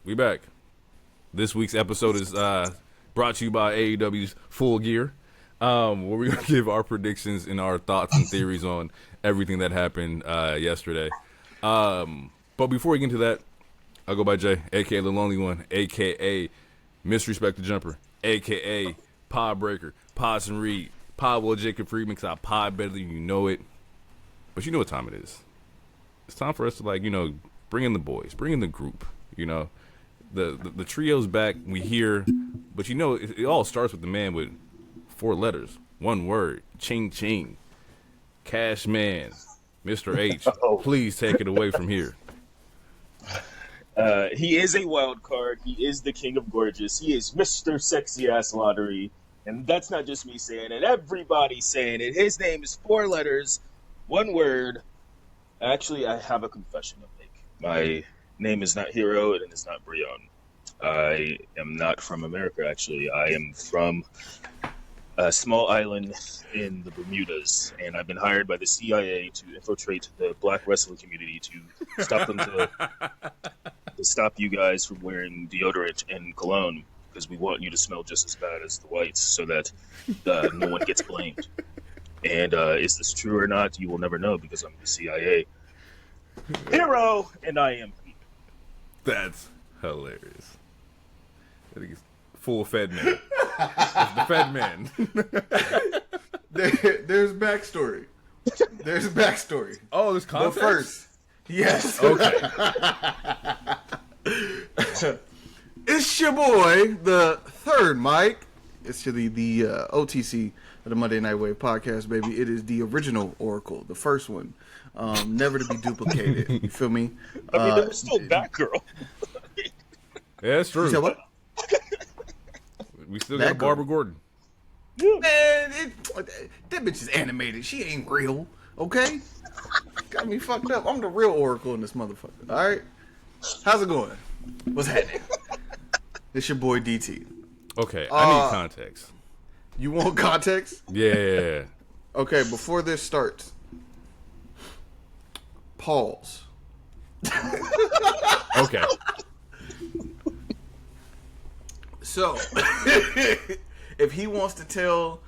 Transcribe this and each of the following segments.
We back. This week's episode is brought to you by AEW's Full Gear, where we're going to give our predictions and our thoughts and theories on everything that happened yesterday. But before we get into that, I'll go by Jay, a.k.a. The Lonely One, a.k.a. Misrespect the Jumper, a.k.a. Pod Breaker, Pods and Reed, Pod Will Jacob Friedman, because I pod better than you know it. But you know what time it is. It's time for us to, bring in the boys, bring in the group, The trio's back, we hear, but it all starts with the man with 4 letters, 1 word, ching ching, Cash Man, Mr. H. Please take it away from here. He is a wild card. He is the king of gorgeous. He is Mr. Sexy Ass Lottery. And that's not just me saying it. Everybody's saying it. His name is 4 letters, 1 word. Actually, I have a confession to make. My name is not Hero, and it's not Brion. I am not from America, actually. I am from a small island in the Bermudas, and I've been hired by the CIA to infiltrate the black wrestling community to stop them to stop you guys from wearing deodorant and cologne, because we want you to smell just as bad as the whites, so that no one gets blamed. And is this true or not? You will never know, because I'm the CIA. Hero, and I am. That's hilarious. I think he's full Fed man. The Fed man. There's backstory. There's backstory. Oh, there's context? But first, yes. Okay. It's your boy, the third Mike. It's the OTC of the Monday Night Wave podcast, baby. It is the original Oracle, the first one. Never to be duplicated. You feel me? I mean, there was still Batgirl. Yeah, that's true. You said what? We still got Barbara Gordon. Man, that bitch is animated. She ain't real, okay? Got me fucked up. I'm the real Oracle in this motherfucker. All right? How's it going? What's happening? It's your boy DT. Okay, I need context. You want context? Yeah. Okay, before this starts, pause. Okay. So, if he wants to tell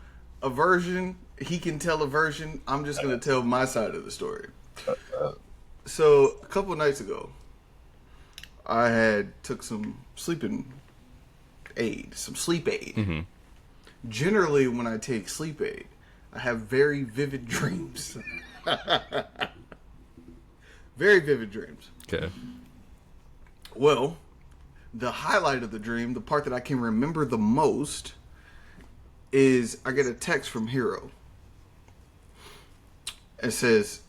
a version, he can tell a version. I'm just going to tell my side of the story. So, a couple of nights ago, I had took some sleep aid. Mm-hmm. Generally, when I take sleep aid, I have very vivid dreams. Very vivid dreams. Okay. Well, the highlight of the dream, the part that I can remember the most, is I get a text from Hero. It says,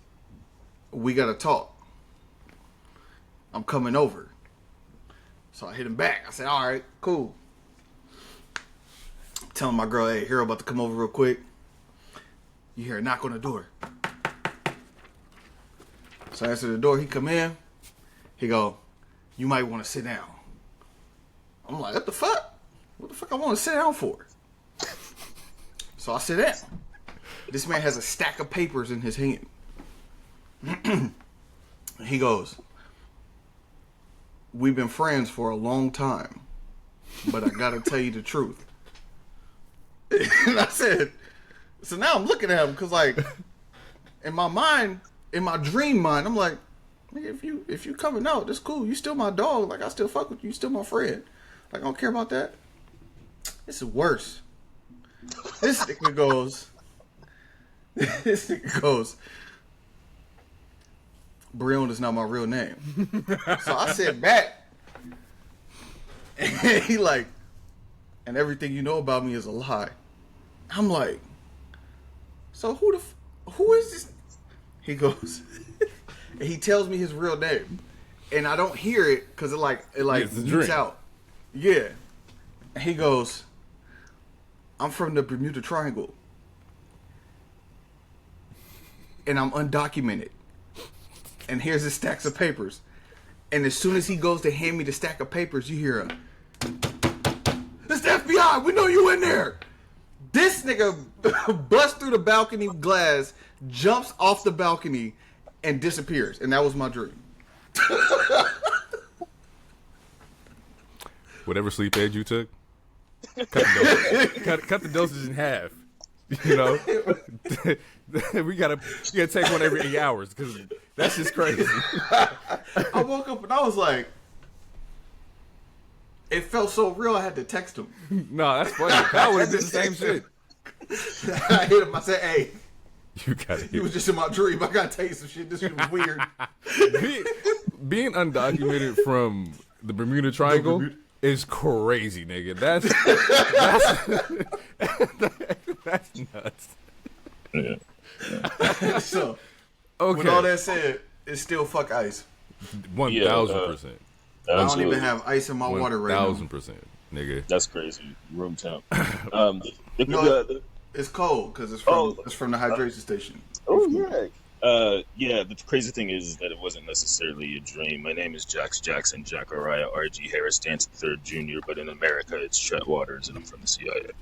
"We gotta talk. I'm coming over." So I hit him back. I said, "All right, cool." I'm telling my girl, "Hey, Hero about to come over real quick." You hear a knock on the door. So I answer the door. He come in. He go, "You might want to sit down." I'm like, what the fuck? What the fuck I want to sit down for? So I sit down. This man has a stack of papers in his hand. He goes, "We've been friends for a long time, but I gotta tell you the truth." And I said, so now I'm looking at him, because in my mind, in my dream mind, I'm like, if you coming out, that's cool. You still my dog. I still fuck with you. You still my friend. I don't care about that. This is worse. This nigga goes, "Brion is not my real name." So I said back, and he "And everything you know about me is a lie." I'm like, so who is this? He goes, and he tells me his real name, and I don't hear it because it leaks out. Yeah. And he goes, "I'm from the Bermuda Triangle, and I'm undocumented. And here's his stacks of papers." And as soon as he goes to hand me the stack of papers, you hear "It's the FBI. We know you in there." This nigga busts through the balcony glass, jumps off the balcony, and disappears. And that was my dream. whatever sleep aid you took, cut the dosage in half. You know, we gotta take one every 8 hours because that's just crazy. I woke up and I was like, it felt so real. I had to text him. No, that's funny. I would have did the same shit. I hit him. I said, "Hey, you got it. He was just in my dream. I gotta tell you some shit. This shit was weird." Being undocumented from the Bermuda Triangle is crazy, nigga. That's nuts. Yeah. So, Okay. with all that said, it's still fuck ice. 1,000%. I don't even have ice in my water right now. 1,000%, nigga. That's crazy. Room temp. It's cold because it's from the hydration station. Oh yeah. Yeah. The crazy thing is that it wasn't necessarily a dream. My name is Jax Jackson Jacariah R.G. Harris Dance III Jr., but in America it's Chet Waters, and I'm from the CIA.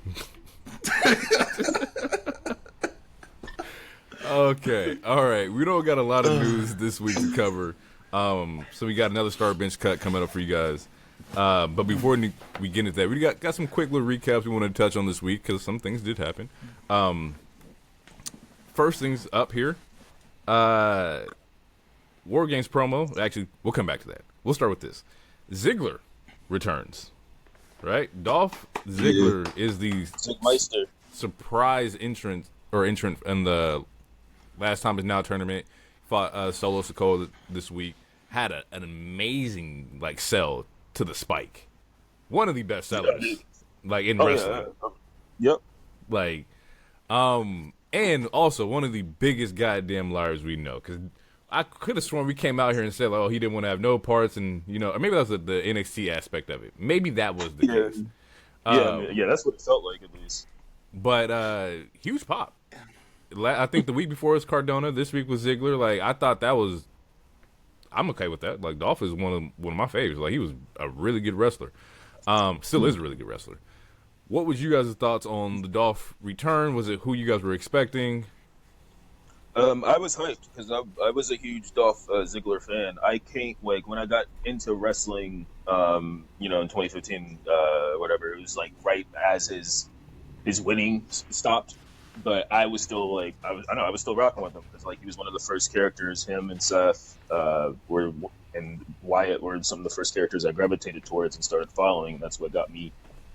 Okay, all right. We don't got a lot of news this week to cover, so we got another Star Bench cut coming up for you guys. But before we get into that, we got some quick little recaps we want to touch on this week because some things did happen. First things up here, War Games promo. Actually, we'll come back to that. We'll start with this. Ziggler returns, right? Dolph Ziggler is the surprise entrant in the last time is now tournament. Fought Solo Sikoa this week. Had an amazing sell to the spike. One of the best sellers in wrestling. Yeah. Yep. And also one of the biggest goddamn liars we know. Because I could have sworn we came out here and said, he didn't want to have no parts, and or maybe that was the NXT aspect of it. Maybe that was the case. Yeah, that's what it felt like at least. But huge pop. I think the week before was Cardona. This week was Ziggler. I thought that was. I'm okay with that. Dolph is one of my favorites. He was a really good wrestler. Still is a really good wrestler. What was you guys' thoughts on the Dolph return? Was it who you guys were expecting? I was hyped because I was a huge Dolph Ziggler fan. I can't when I got into wrestling, in 2015, whatever. It was right as his winning stopped. But I was still I was still rocking with him because he was one of the first characters. Him and Seth and Wyatt were some of the first characters I gravitated towards and started following. And that's what got me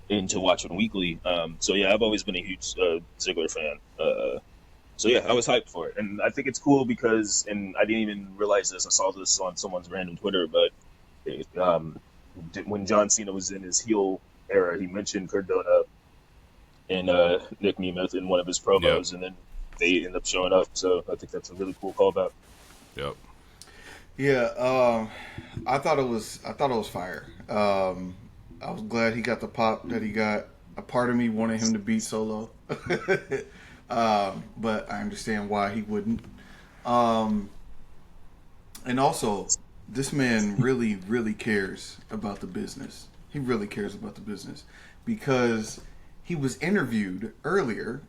into watching weekly. So yeah, I've always been a huge Ziggler fan. So yeah, I was hyped for it, and I think it's cool because, and I didn't even realize this. I saw this on someone's random Twitter, but when John Cena was in his heel era, he mentioned Cardona and Nick Nemeth in one of his promos, and then they end up showing up. So I think that's a really cool callback. Yep. Yeah, I thought it was fire. I was glad he got the pop that he got. A part of me wanted him to beat Solo, but I understand why he wouldn't. And also, this man really, really cares about the business. He really cares about the business because he was interviewed earlier,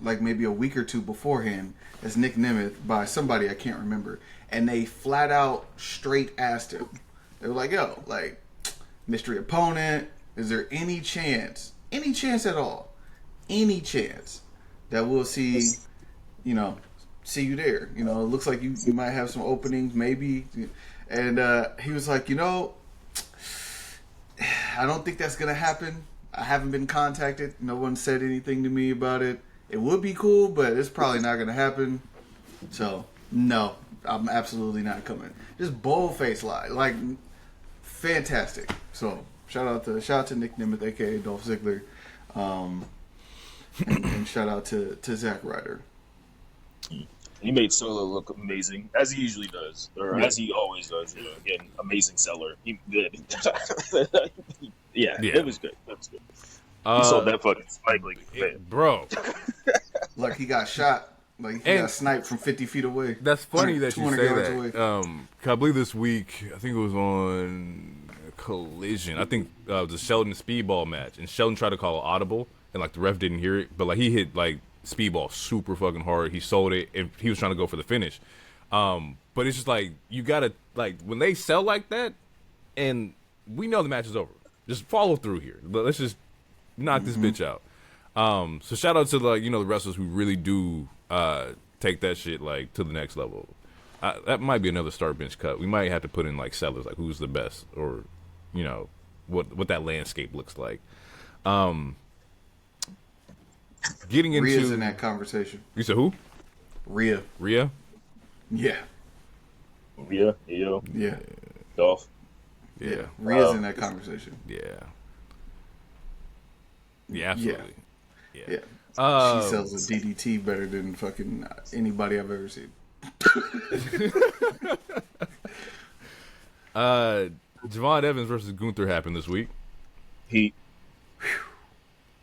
maybe a week or two beforehand, as Nick Nemeth by somebody I can't remember, and they flat out straight asked him. They were like, "Yo, mystery opponent, is there any chance at all, any chance that we'll see you there? It looks like you might have some openings, maybe." And he was like, I don't think that's gonna happen. I haven't been contacted. No one said anything to me about it. It would be cool, but it's probably not going to happen. So, no, I'm absolutely not coming. Just bold-faced lie. Fantastic. So, shout out to Nick Nemeth, a.k.a. Dolph Ziggler. And shout out to Zack Ryder. He made Solo look amazing, as he usually does, or as he always does. Again, amazing seller. He did. Yeah, it was good. That was good. He sold that fucking spike bro. He got shot. He got sniped from 50 feet away. That's funny that you say that. Away. I believe this week, I think it was on Collision. I think the Sheldon Speedball match, and Sheldon tried to call it audible, and the ref didn't hear it, but he hit Speedball super fucking hard. He sold it, and he was trying to go for the finish. But it's just you gotta when they sell like that, and we know the match is over. Just follow through here. Let's just knock this bitch out. So shout out to the wrestlers who really do take that shit like to the next level. That might be another start bench cut. We might have to put in like sellers, like who's the best, or what that landscape looks like. Getting into Rhea's in that conversation. You said who? Rhea. Rhea? Yeah. Rhea, Io, Yeah. Dolph. Yeah. Rhea's in that conversation. Yeah. Yeah, absolutely. Yeah. Yeah. She sells a DDT better than fucking anybody I've ever seen. Javon Evans versus Gunther happened this week. Heat.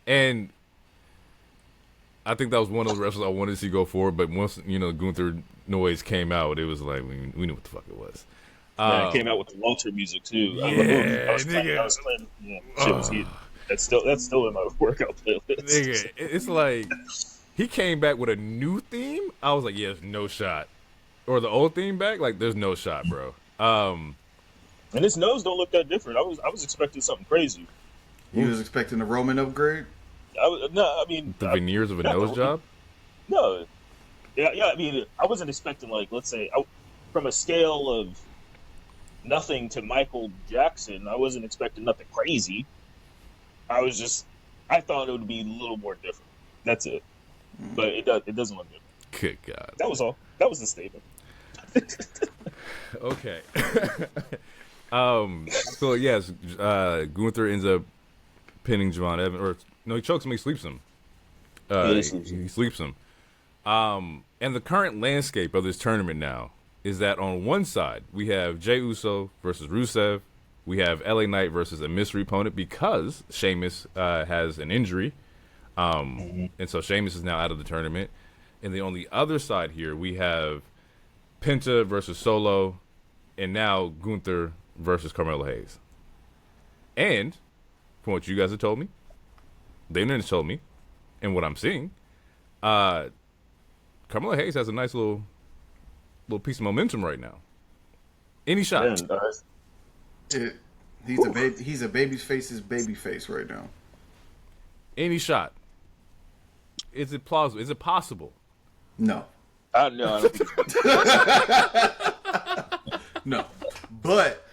And I think that was one of the wrestlers I wanted to see go forward, but once Gunther noise came out, it was like we knew what the fuck it was. Yeah, it came out with the Walter music too. Yeah, I was playing, shit was heat. That's still in my workout playlist. Nigga, it's like he came back with a new theme. I was like, yeah, there's no shot. Or the old theme back, like there's no shot, bro. And his nose don't look that different. I was expecting something crazy. You was expecting a Roman upgrade? The veneers of a nose job? No. Yeah, I mean, I wasn't expecting, like, let's say, from a scale of nothing to Michael Jackson, I wasn't expecting nothing crazy. I thought it would be a little more different. That's it. But it doesn't look different. Good God. That was all. That was the statement. Okay. So, yes, Gunther ends up pinning Javon Evans, or no, he chokes him, he sleeps him. He sleeps him. And the current landscape of this tournament now is that on one side we have Jey Uso versus Rusev, we have LA Knight versus a mystery opponent because Sheamus has an injury, and so Sheamus is now out of the tournament. And then on the other side here we have Penta versus Solo, and now Gunther versus Carmelo Hayes. And from what you guys have told me, the internet told me, and what I'm seeing, Carmelo Hayes has a nice little piece of momentum right now. Any shot? He's a babyface's babyface right now. Any shot? Is it plausible? Is it possible? No. No, I don't think No. But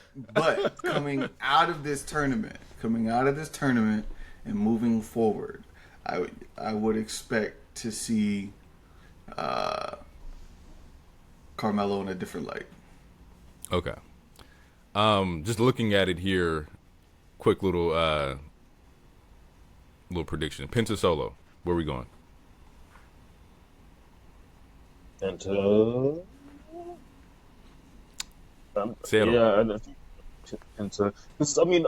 coming out of this tournament and moving forward, I would expect to see Carmelo in a different light. Okay. Just looking at it here, quick little prediction. Penta Solo, where are we going? Penta. Seattle. Yeah, I think Penta. I mean,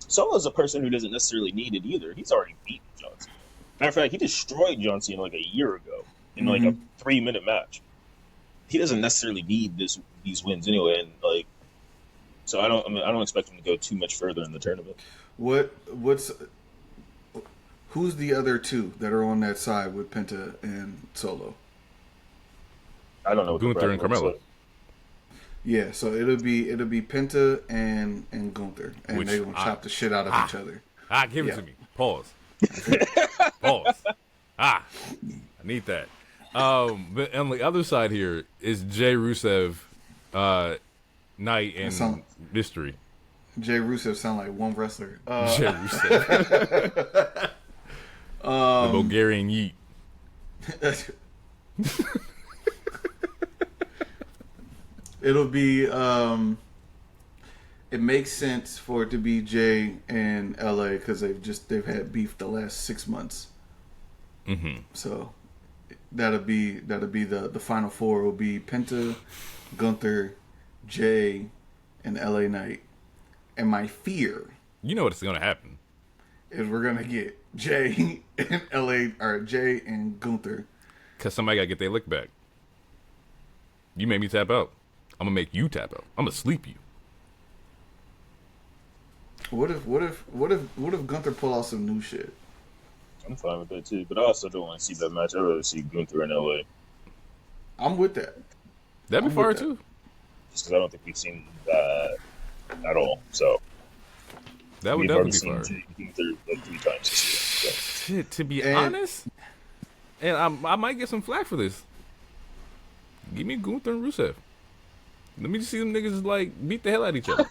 Solo's a person who doesn't necessarily need it either. He's already beaten John Cena. Matter of fact, he destroyed John Cena like a year ago in like a 3-minute match. He doesn't necessarily need these wins anyway, and like, so I don't expect him to go too much further in the tournament. Who's the other two that are on that side with Penta and Solo? I don't know. What Gunther and Carmelo. like. Yeah, so it'll be Penta and Gunther, and they're gonna chop the shit out of each other. Give it to me. Pause. Pause. I need that. But on the other side here is Jey Rusev, Knight, and Mystery. Jey Rusev sound like one wrestler. Jey Rusev. The Bulgarian Yeet. It'll be it makes sense for it to be Jay and LA because they've had beef the last 6 months. So that'll be the final four will be Penta, Gunther, Jay, and LA Knight. And my fear, you know what's gonna happen, is we're gonna get Jay and LA or Jay and Gunther. Cause somebody gotta get their lick back. You made me tap out. I'm gonna make you tap out. I'm gonna sleep you. What if Gunther pull out some new shit? I'm fine with that too, but I also don't want to see that match. I'd rather see Gunther in LA. I'm with that. That'd be fire too. Just because I don't think we've seen that at all. So That would We've already definitely be seen fire. Gunther like 3 times this year. So. Shit, to be honest, and I might get some flack for this. Give me Gunther and Rusev. Let me just see them niggas like beat the hell out of each other.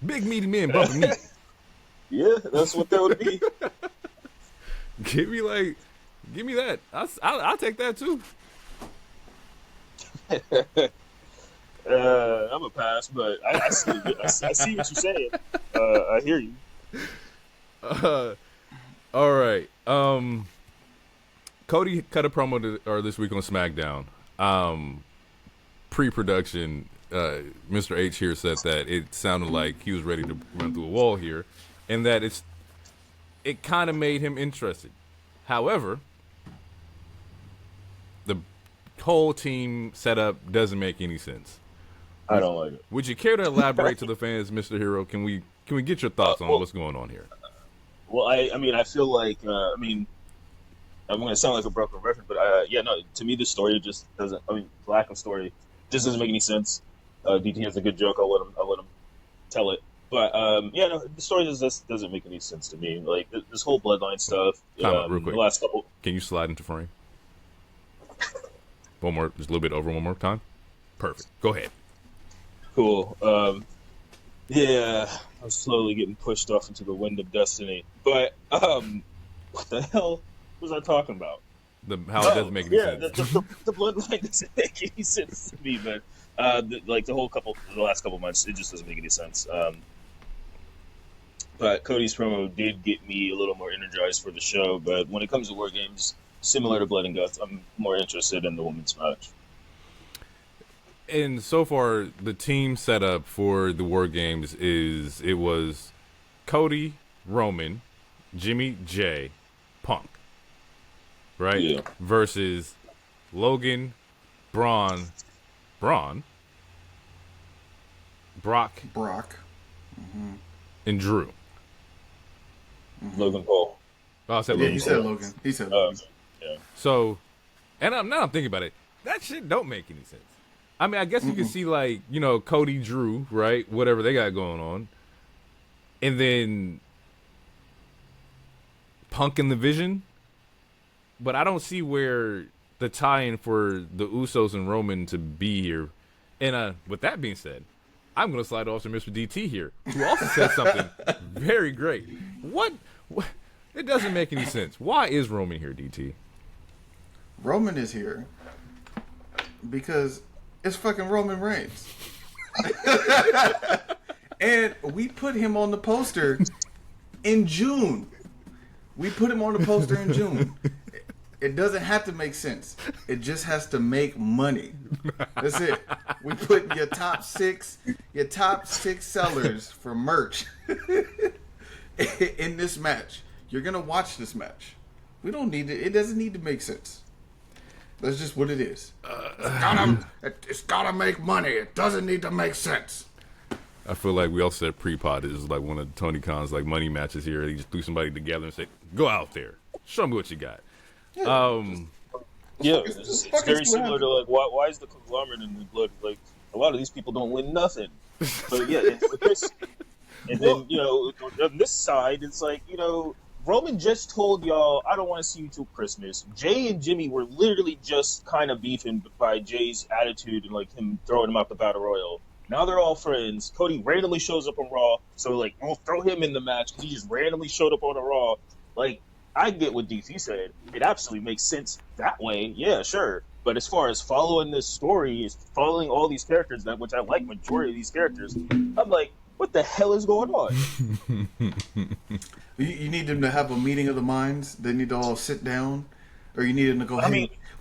Big meaty men bumping meat. Yeah, that's what that would be. Give me that. I'll take that too. I'm a pass, but I see what you're saying. I hear you. All right. Cody cut a promo this week on SmackDown. Pre-production, Mr. H here said that it sounded like he was ready to run through a wall here, and that it kind of made him interested. However, the whole team setup doesn't make any sense. I don't like it. Would you care to elaborate to the fans, Mr. Hero? Can we get your thoughts on what's going on here? Well, I mean, I feel like, I'm going to sound like a broken record, but to me, the story just doesn't, lack of story just doesn't make any sense. DT has a good joke. I'll let him tell it. But, the story just doesn't make any sense to me. Like, this whole bloodline stuff, Time out, real quick. the last couple. Can you slide into frame? One more, just a little bit over one more time. Perfect. Go ahead. Cool. I'm slowly getting pushed off into the wind of destiny. But, what the hell was I talking about? How it doesn't make any sense. The bloodline doesn't make any sense to me, but the last couple months, it just doesn't make any sense. But Cody's promo did get me a little more energized for the show. But when it comes to War Games, similar to Blood and Guts, I'm more interested in the women's match. And so far, the team setup for the War Games it was Cody, Roman, Jimmy, Jay, Punk, right? Yeah. Versus Logan, Braun, Brock, Mm-hmm. and Drew. Logan Paul. Oh, I said Yeah, Logan. he said Logan. He said Logan. Yeah. So, and now I'm thinking about it. That shit don't make any sense. I mean, I guess you can see like, Cody, Drew, right? Whatever they got going on. And then Punk and the Vision. But I don't see where the tie-in for the Usos and Roman to be here. And with that being said, I'm going to slide off to Mr. DT here, who also said something very great. What? It doesn't make any sense. Why is Roman here, DT? Roman is here because it's fucking Roman Reigns. And we put him on the poster in June. It doesn't have to make sense. It just has to make money. That's it. We put your top six sellers for merch in this match. You're gonna watch this match. We don't need it. It doesn't need to make sense. That's just what it is. It's gotta make money. It doesn't need to make sense. I feel like we also said pre-pod is like one of Tony Khan's like money matches here. He just threw somebody together and said, "Go out there, show me what you got." It's very similar to like why is the conglomerate in the blood? Like a lot of these people don't win nothing. But yeah, with this, and then on this side, it's like Roman just told y'all, I don't want to see you till Christmas. Jay and Jimmy were literally just kind of beefing by Jay's attitude and like him throwing him out the Battle Royal. Now they're all friends. Cody randomly shows up on Raw, so like we'll throw him in the match because he just randomly showed up on a Raw. Like I get what DC said. It absolutely makes sense that way. Yeah, sure. But as far as following this story, is following all these characters, which I like majority of these characters, I'm like, what the hell is going on? You need them to have a meeting of the minds. They need to all sit down, or you need them to go.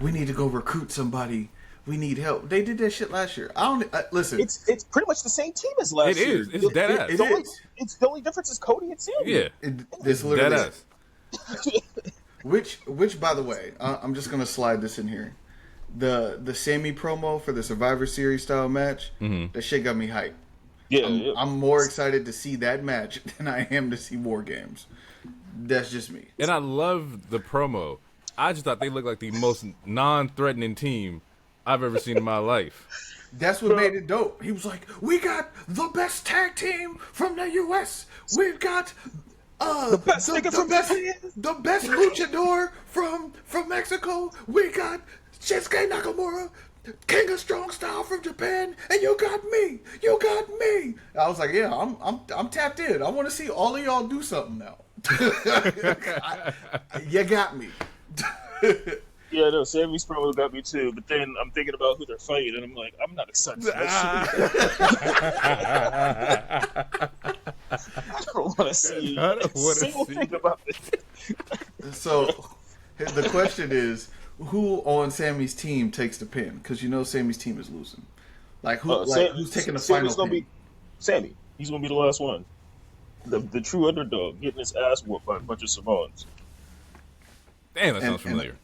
We need to go recruit somebody. We need help. They did that shit last year. Listen. It's pretty much the same team as last year. It is. It's dead ass. It's the only difference is Cody and Sammy. Yeah, it's dead ass. Which, by the way, I'm just gonna slide this in here. The Sammy promo for the Survivor Series style match. That shit got me hyped. Yeah, I'm more excited to see that match than I am to see War Games. That's just me. And I love the promo. I just thought they looked like the most non-threatening team I've ever seen in my life. That's what made it dope. He was like, "We got the best tag team from the U.S. We've got The best nigga from Japan. the best luchador from Mexico. We got Shinsuke Nakamura, King of Strong Style from Japan, and you got me. You got me." I was like, "Yeah, I'm tapped in. I want to see all of y'all do something now." You got me. Yeah, no, Sammy's probably got me too. But then I'm thinking about who they're fighting, and I'm like, I'm not excited for that shit. I don't want to see a single thing about this. So, the question is, who on Sammy's team takes the pin? Because you know Sammy's team is losing. Like who's taking the final gonna pin? be Sammy. He's gonna be the last one. The true underdog getting his ass whooped by a bunch of Samoans. Damn, that sounds familiar.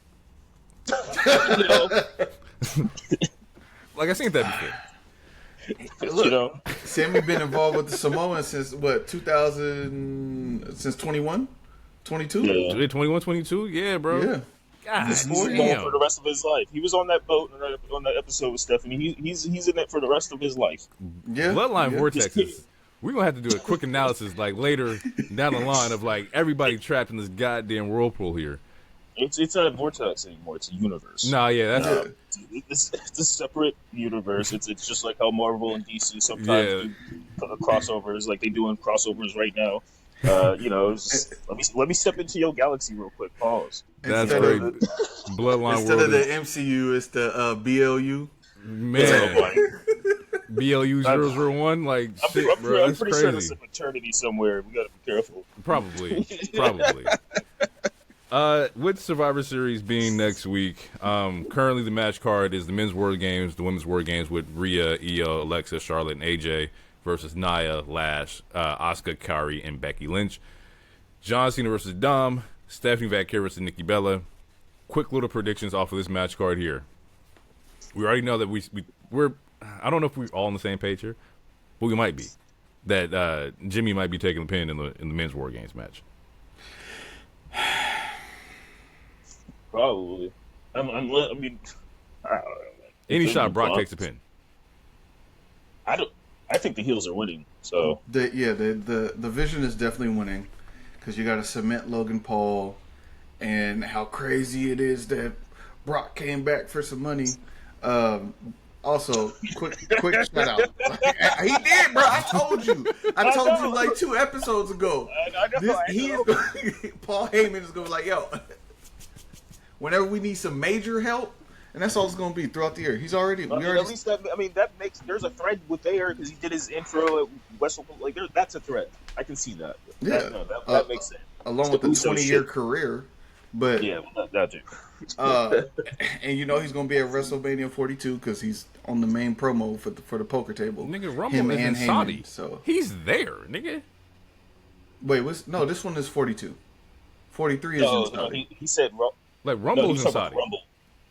You know, Like I seen that before. Look, you know, Sammy been involved with the Samoans since what, 2000, since 21? 22? yeah. 21, 22? Yeah, bro. Yeah. God He's going damn. for the rest of his life. He was on that boat on that episode with Stephanie. He's in it for the rest of his life. Yeah. Bloodline yeah. vortexes. We're gonna have to do a quick analysis like later down the line of like everybody trapped in this goddamn whirlpool here. It's not a vortex anymore. It's a universe. Nah, yeah, that's It's a separate universe. It's just like how Marvel and DC sometimes do crossovers, like they do in crossovers right now. You know, let me step into your galaxy real quick. Pause. that's Instead great. of- Bloodline Instead world of the is, MCU, it's the BLU. man. BLU 001, like shit, bro. I'm That's pretty sure there's crazy. a fraternity somewhere. We gotta be careful. Probably. With Survivor Series being next week, currently the match card is the men's War Games, the women's War Games with Rhea, Io, Alexa, Charlotte, and AJ versus Nia, Lash, Asuka, Kairi, and Becky Lynch. John Cena versus Dom, Stephanie Vaquer versus Nikki Bella. Quick little predictions off of this match card here. We already know that we're I don't know if we're all on the same page here, but we might be. That Jimmy might be taking the pin in the men's War Games match. Probably. I mean, I don't know. Man. Any It's shot, Brock Brock. takes the pin. I think the heels are winning. So The vision is definitely winning because you got to cement Logan Paul and how crazy it is that Brock came back for some money. Also, quick shout out. He did, bro. I told you like 2 episodes ago. I know. Paul Heyman is going to be like, yo, whenever we need some major help, and that's all it's going to be throughout the year. He's already. At least that makes there's a thread with there because he did his intro at Wrestle. Like that's a thread. I can see that. Yeah. That makes sense. Along with the 20-year career, but Yeah, that too. and you know he's gonna be at WrestleMania 42 because he's on the main promo for the poker table. Nigga, Rumble Him is in and Heyman, Saudi. so He's there, nigga. wait, this one is 42. 43 is in No, Saudi. he said Like no, Rumble's he's in talking about Saudi. Rumble.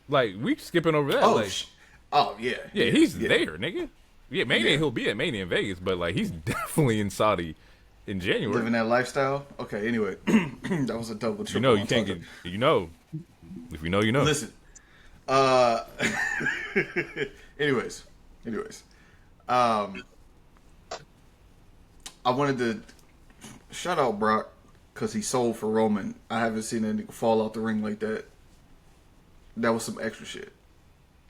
Like we skipping over that. Oh, like, yeah, he's there, nigga. Yeah, Mania he'll be at Mania in Vegas, but like he's definitely in Saudi in January. living that lifestyle. Okay, anyway, that was a double triple. You know you I'm can't talking. get. You know, if you know, you know. Listen. Anyways, I wanted to shout out Brock because he sold for Roman. I haven't seen a nigga fall out the ring like that. That was some extra shit.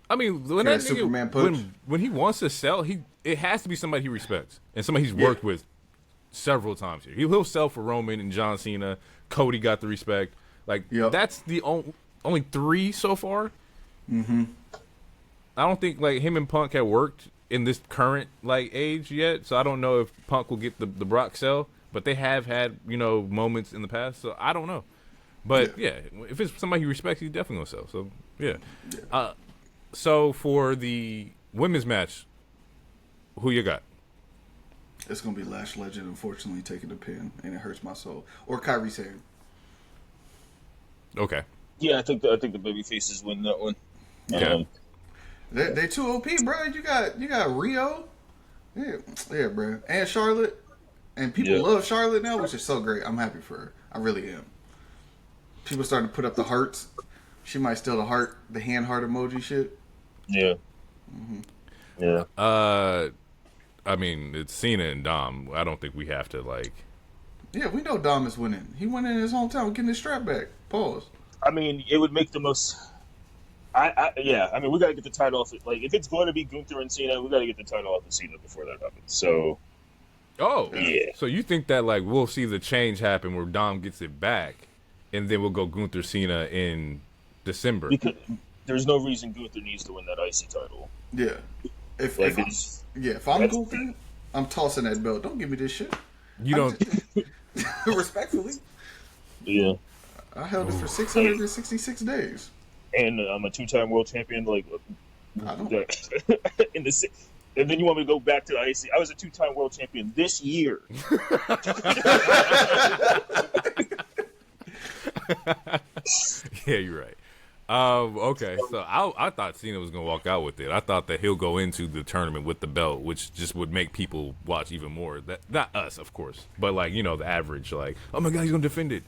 I mean, when Yeah, that Superman nigga, punch. when he wants to sell, it has to be somebody he respects and somebody he's worked with several times here. He'll sell for Roman and John Cena. Cody got the respect. Like that's the only 3 so far. Mm-hmm. I don't think like him and Punk have worked in this current like age yet, so I don't know if Punk will get the Brock sell. But they have had moments in the past, so I don't know. But yeah, if it's somebody he respects, he's definitely gonna sell. So yeah. So for the women's match, who you got? It's gonna be Lash Legend, unfortunately, taking the pin, and it hurts my soul. Or Kyrie Sane. Okay. Yeah, I think the baby faces win that one. Yeah. They too OP, bro. You got Rio, yeah, bro, and Charlotte, and people love Charlotte now, which is so great. I'm happy for her. I really am. People starting to put up the hearts. She might steal the hand heart emoji shit. Yeah. Yeah. I mean, it's Cena and Dom. I don't think we have to like. Yeah, we know Dom is winning. He went in his hometown getting his strap back. Pause. I mean, it would make the most. Yeah. I mean, we got to get the title off. Like, if it's going to be Gunther and Cena, we got to get the title off of Cena before that happens. So. Oh, Yeah. So you think that like we'll see the change happen where Dom gets it back, and then we'll go Gunther Cena in December? Because there's no reason Gunther needs to win that IC title. Yeah. If I'm Gunther, I'm tossing that belt. Don't give me this shit. You don't. Respectfully. Yeah. I held it for 666 days. And I'm a 2-time world champion. Like, I don't. in the and then you want me to go back to the IC? I was a 2-time world champion this year. Yeah, you're right. Okay, so I thought Cena was gonna walk out with it. I thought that he'll go into the tournament with the belt, which just would make people watch even more. That not us, of course, but like the average, like, oh my god, he's gonna defend it.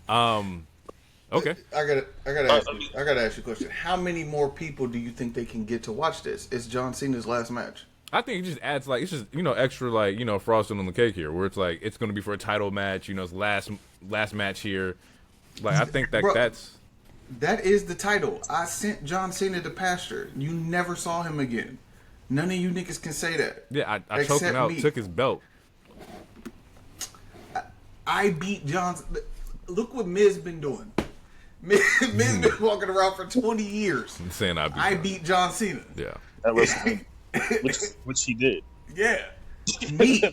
Okay. I gotta ask you a question. How many more people do you think they can get to watch this? It's John Cena's last match. I think it just adds like it's just extra like frosting on the cake here, where it's like it's gonna be for a title match. It's last match here. Like I think that That is the title. I sent John Cena to pasture. You never saw him again. None of you niggas can say that. Yeah, I choked him out, took his belt. I beat John. Look what Miz been doing. Miz been walking around for 20 years. I'm saying I beat John Cena. Yeah. That was which he did. Yeah. Me.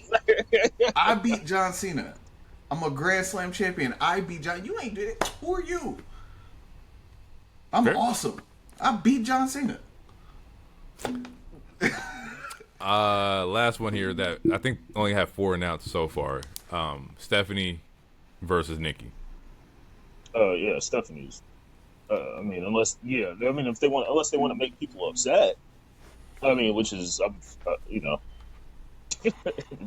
I beat John Cena. I'm a Grand Slam champion. I beat John. You ain't did it. Who are you? I'm awesome. I beat John Cena. Last one here that I think only have 4 announced so far. Stephanie versus Nikki. Yeah, Stephanie's. Unless if they want to make people upset. I mean, which is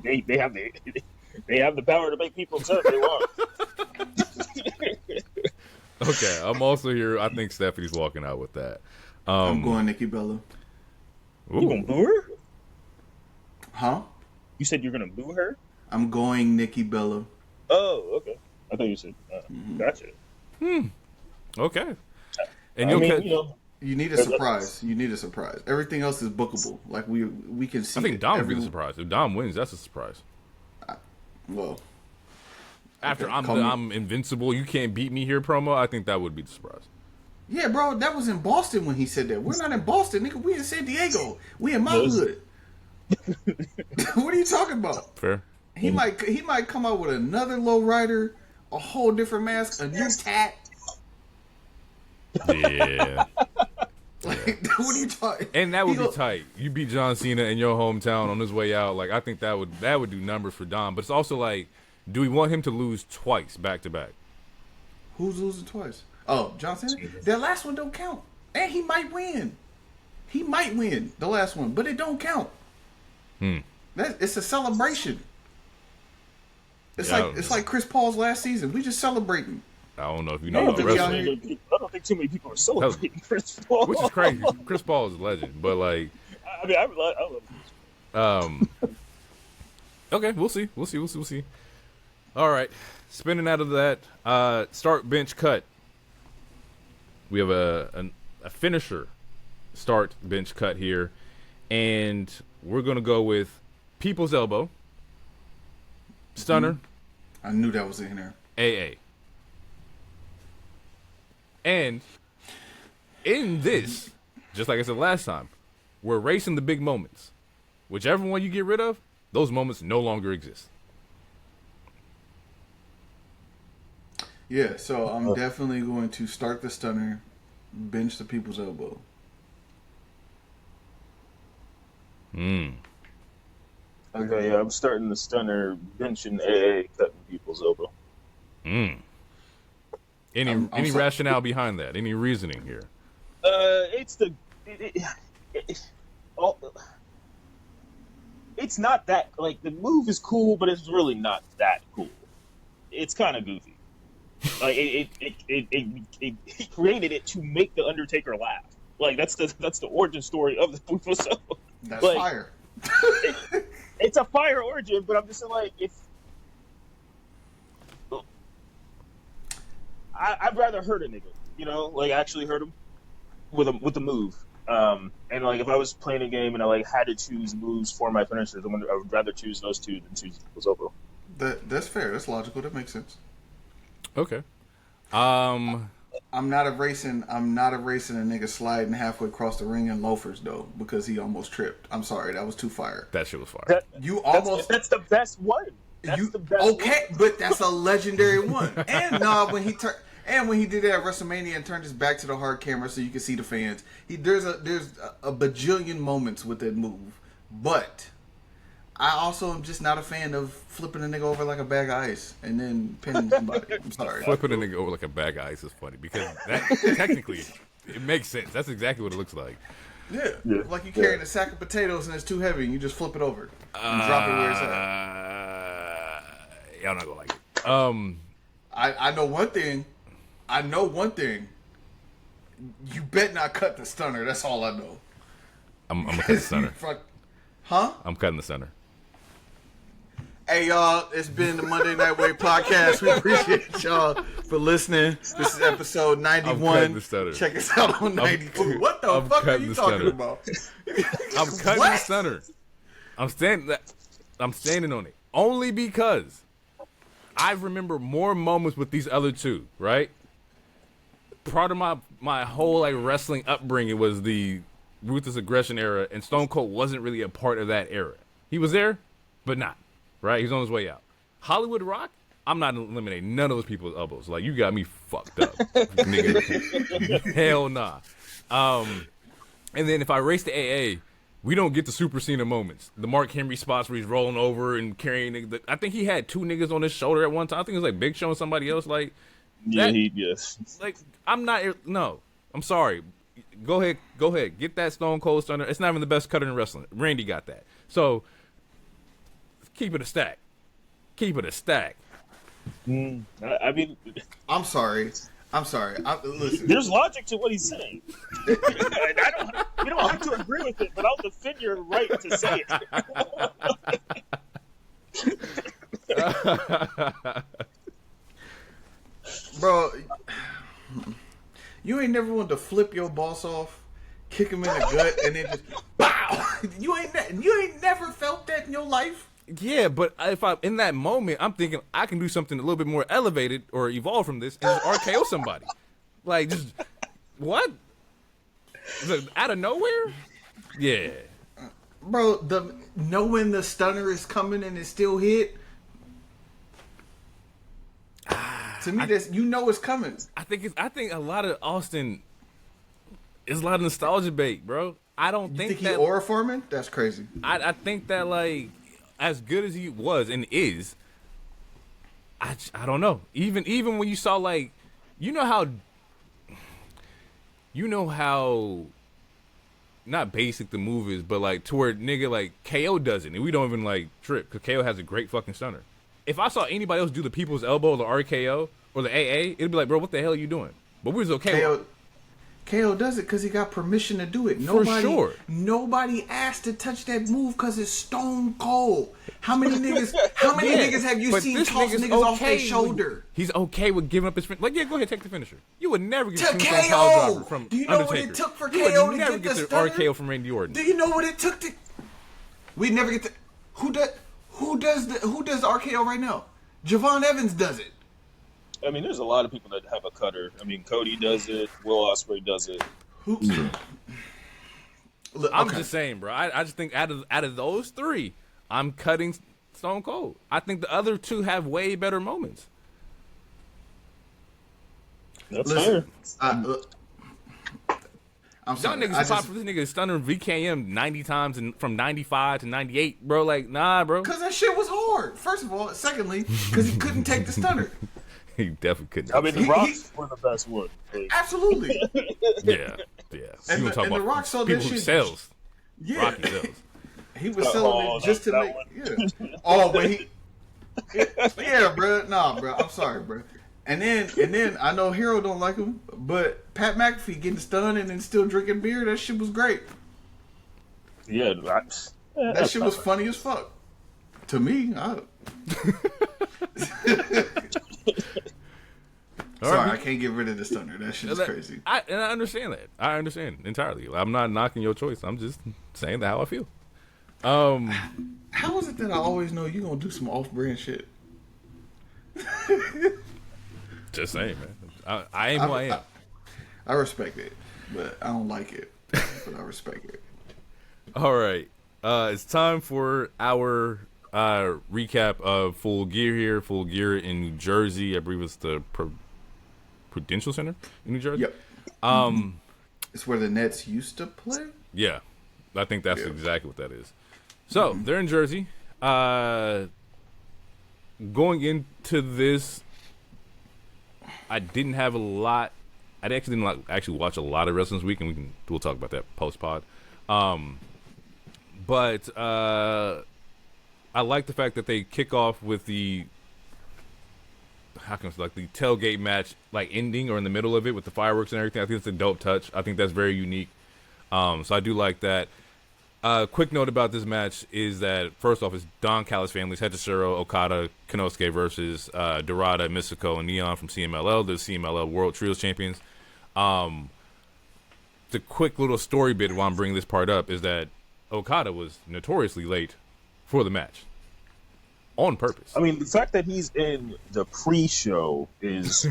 they have the power to make people upset if they want. Okay, I'm also here. I think Stephanie's walking out with that. I'm going Nikki Bella. You gonna boo her? Huh? You said you're gonna boo her? I'm going Nikki Bella. Oh, okay. I thought you said gotcha. Okay. And you need a surprise. You need a surprise. Everything else is bookable. Like we can see. I think Dom would be the surprise. If Dom wins, that's a surprise. Well, after I'm invincible, you can't beat me here promo, I think that would be the surprise. Yeah, bro, that was in Boston when he said that. We're not in Boston, nigga. We in San Diego. We in my hood. What are you talking about? Fair. He might come out with another low rider, a whole different mask, a new tat. Yeah. Like, what are you talking? And that would be tight. You beat John Cena in your hometown on his way out. Like I think that would do numbers for Dom. But it's also like, do we want him to lose twice back to back? Who's losing twice? Oh, John Cena? That last one don't count. And he might win. He might win the last one, but it don't count. It's a celebration. It's like Chris Paul's last season. We just celebrating. I don't know if you know about wrestling. I don't think too many people are celebrating Chris Paul. Which is crazy. Chris Paul is a legend, but like, I love him. Okay, we'll see. All right, spinning out of that, start bench cut. We have a finisher start bench cut here, and we're gonna go with People's Elbow, Stunner. I knew that was in there. AA. And in this, just like I said last time, we're racing the big moments. Whichever one you get rid of, those moments no longer exist. Yeah, so I'm definitely going to start the Stunner, bench the People's Elbow. Okay, yeah, I'm starting the Stunner, benching AA, cutting People's Elbow. Any rationale behind that? Any reasoning here? It's not that, like, the move is cool, but it's really not that cool. It's kind of goofy. Like it created it to make the Undertaker laugh. Like that's the origin story of the People's Elbow. That's like, fire. It's a fire origin, but I'm just saying, like, if I'd rather hurt a nigga, you know, like actually hurt him with a move. And like if I was playing a game and I like had to choose moves for my finishers, I would rather choose those two than choose Lozobo. That's fair. That's logical. That makes sense. Okay. I'm not erasing a nigga sliding halfway across the ring in loafers though, because he almost tripped. I'm sorry, that was too fire. That shit was fire. That's the best one. That's the best okay, one. But that's a legendary one. And when he did that at WrestleMania and turned his back to the hard camera so you can see the fans, there's a bajillion moments with that move. But I also am just not a fan of flipping a nigga over like a bag of ice and then pinning somebody. I'm sorry. Flipping a nigga over like a bag of ice is funny because that technically it makes sense. That's exactly what it looks like. Yeah. Like you carrying a sack of potatoes and it's too heavy and you just flip it over and drop it where it's at. Y'all not gonna like it. I know one thing. You bet not cut the stunner. That's all I know. I'm gonna cut the stunner. Huh? I'm cutting the center. Hey y'all, it's been the Monday Night Wave podcast. We appreciate y'all for listening. This is episode 91. I'm cutting the stunner. Check us out on 92. What the fuck are you talking about? I'm cutting the center. I'm standing on it only because I remember more moments with these other two. Right. Part of my whole like wrestling upbringing was the Ruthless Aggression era, and Stone Cold wasn't really a part of that era. He was there, but not. Right? He's on his way out. Hollywood Rock, I'm not eliminating none of those people's elbows. Like, you got me fucked up. Nigga. Hell nah. And then if I race to AA, we don't get the Super Cena moments. The Mark Henry spots where he's rolling over and carrying niggas. I think he had two niggas on his shoulder at one time. I think it was like Big Show and somebody else. Like, yes. Like, no. I'm sorry. Go ahead. Get that Stone Cold Stunner. It's not even the best cutter in wrestling. Randy got that. So, keep it a stack. I mean, I'm sorry. Listen. There's logic to what he's saying. You don't have to agree with it, but I'll defend your right to say it. Bro, you ain't never wanted to flip your boss off, kick him in the gut, and then just bow. You ain't never felt that in your life. Yeah, but if I'm in that moment, I'm thinking I can do something a little bit more elevated or evolve from this and just RKO somebody. Like, just what? Out of nowhere? Yeah. Bro, knowing the stunner is coming and it's still hit. To me, it's coming. I think a lot of Austin is a lot of nostalgia bait, bro. I don't think he aura forming? That's crazy. I think that, like, as good as he was and is, I don't know. Even when you saw, like, you know how not basic the move is, but like to where nigga like KO does it and we don't even like trip because KO has a great fucking stunner. If I saw anybody else do the people's elbow, the RKO or the AA, it'd be like, bro, what the hell are you doing? But we was okay. KO does it because he got permission to do it. For sure. Nobody asked to touch that move because it's Stone Cold. How many niggas have you seen toss niggas off their shoulder? He's okay with giving up his like, yeah, go ahead, take the finisher. You would never get to a KO from Do you know Undertaker. what it took for you KO would to never get the the RKO from Randy Orton. Do you know what it took to? We never get the. Who does the RKO right now? Javon Evans does it. I mean, there's a lot of people that have a cutter. I mean, Cody does it. Will Ospreay does it. Look, I'm just saying, bro. I just think out of those three, I'm cutting Stone Cold. I think the other two have way better moments. That's fair. I'm sorry. Y'all niggas for this nigga stunning VKM 90 times and from 95 to 98, bro. Like, nah, bro. Because that shit was hard. First of all. Secondly, because he couldn't take the stunner. He definitely couldn't. I mean, the Rocks were the best one. Absolutely. Yeah. And the Rock sold that shit. shit. Sells. Yeah. Rocky sells. He was selling it just to make. Yeah. Oh, but he. Yeah, bro. Nah, bro. I'm sorry, bro. And then I know Hero don't like him, but Pat McAfee getting stunned and then still drinking beer, that shit was great. Yeah, That shit was funny as fuck. To me, sorry, I can't get rid of the stunner. That shit is crazy. I understand that. I understand entirely. I'm not knocking your choice. I'm just saying that how I feel. How is it that I always know you gonna do some off-brand shit? Just saying, man. I am who I am. I respect it, but I don't like it. But I respect it. All right. It's time for our recap of Full Gear here. Full Gear in New Jersey. I believe it's the Prudential Center in New Jersey. Yep. It's where the Nets used to play? Yeah. I think that's exactly what that is. So, they're in Jersey. Going into this, I didn't have a lot. I actually didn't actually watch a lot of Wrestling Week, and we'll talk about that post-pod. But I like the fact that they kick off with the the tailgate match, like ending or in the middle of it with the fireworks and everything. I think it's a dope touch. I think that's very unique. So I do like that. Quick note about this match is that first off, it's Don Callis families, Hechishiro, Okada, Konosuke versus Dorada, Mystico, and Neon from CMLL. The CMLL World Trios Champions. The quick little story bit while I'm bringing this part up is that Okada was notoriously late for the match. On purpose. I mean, the fact that he's in the pre-show is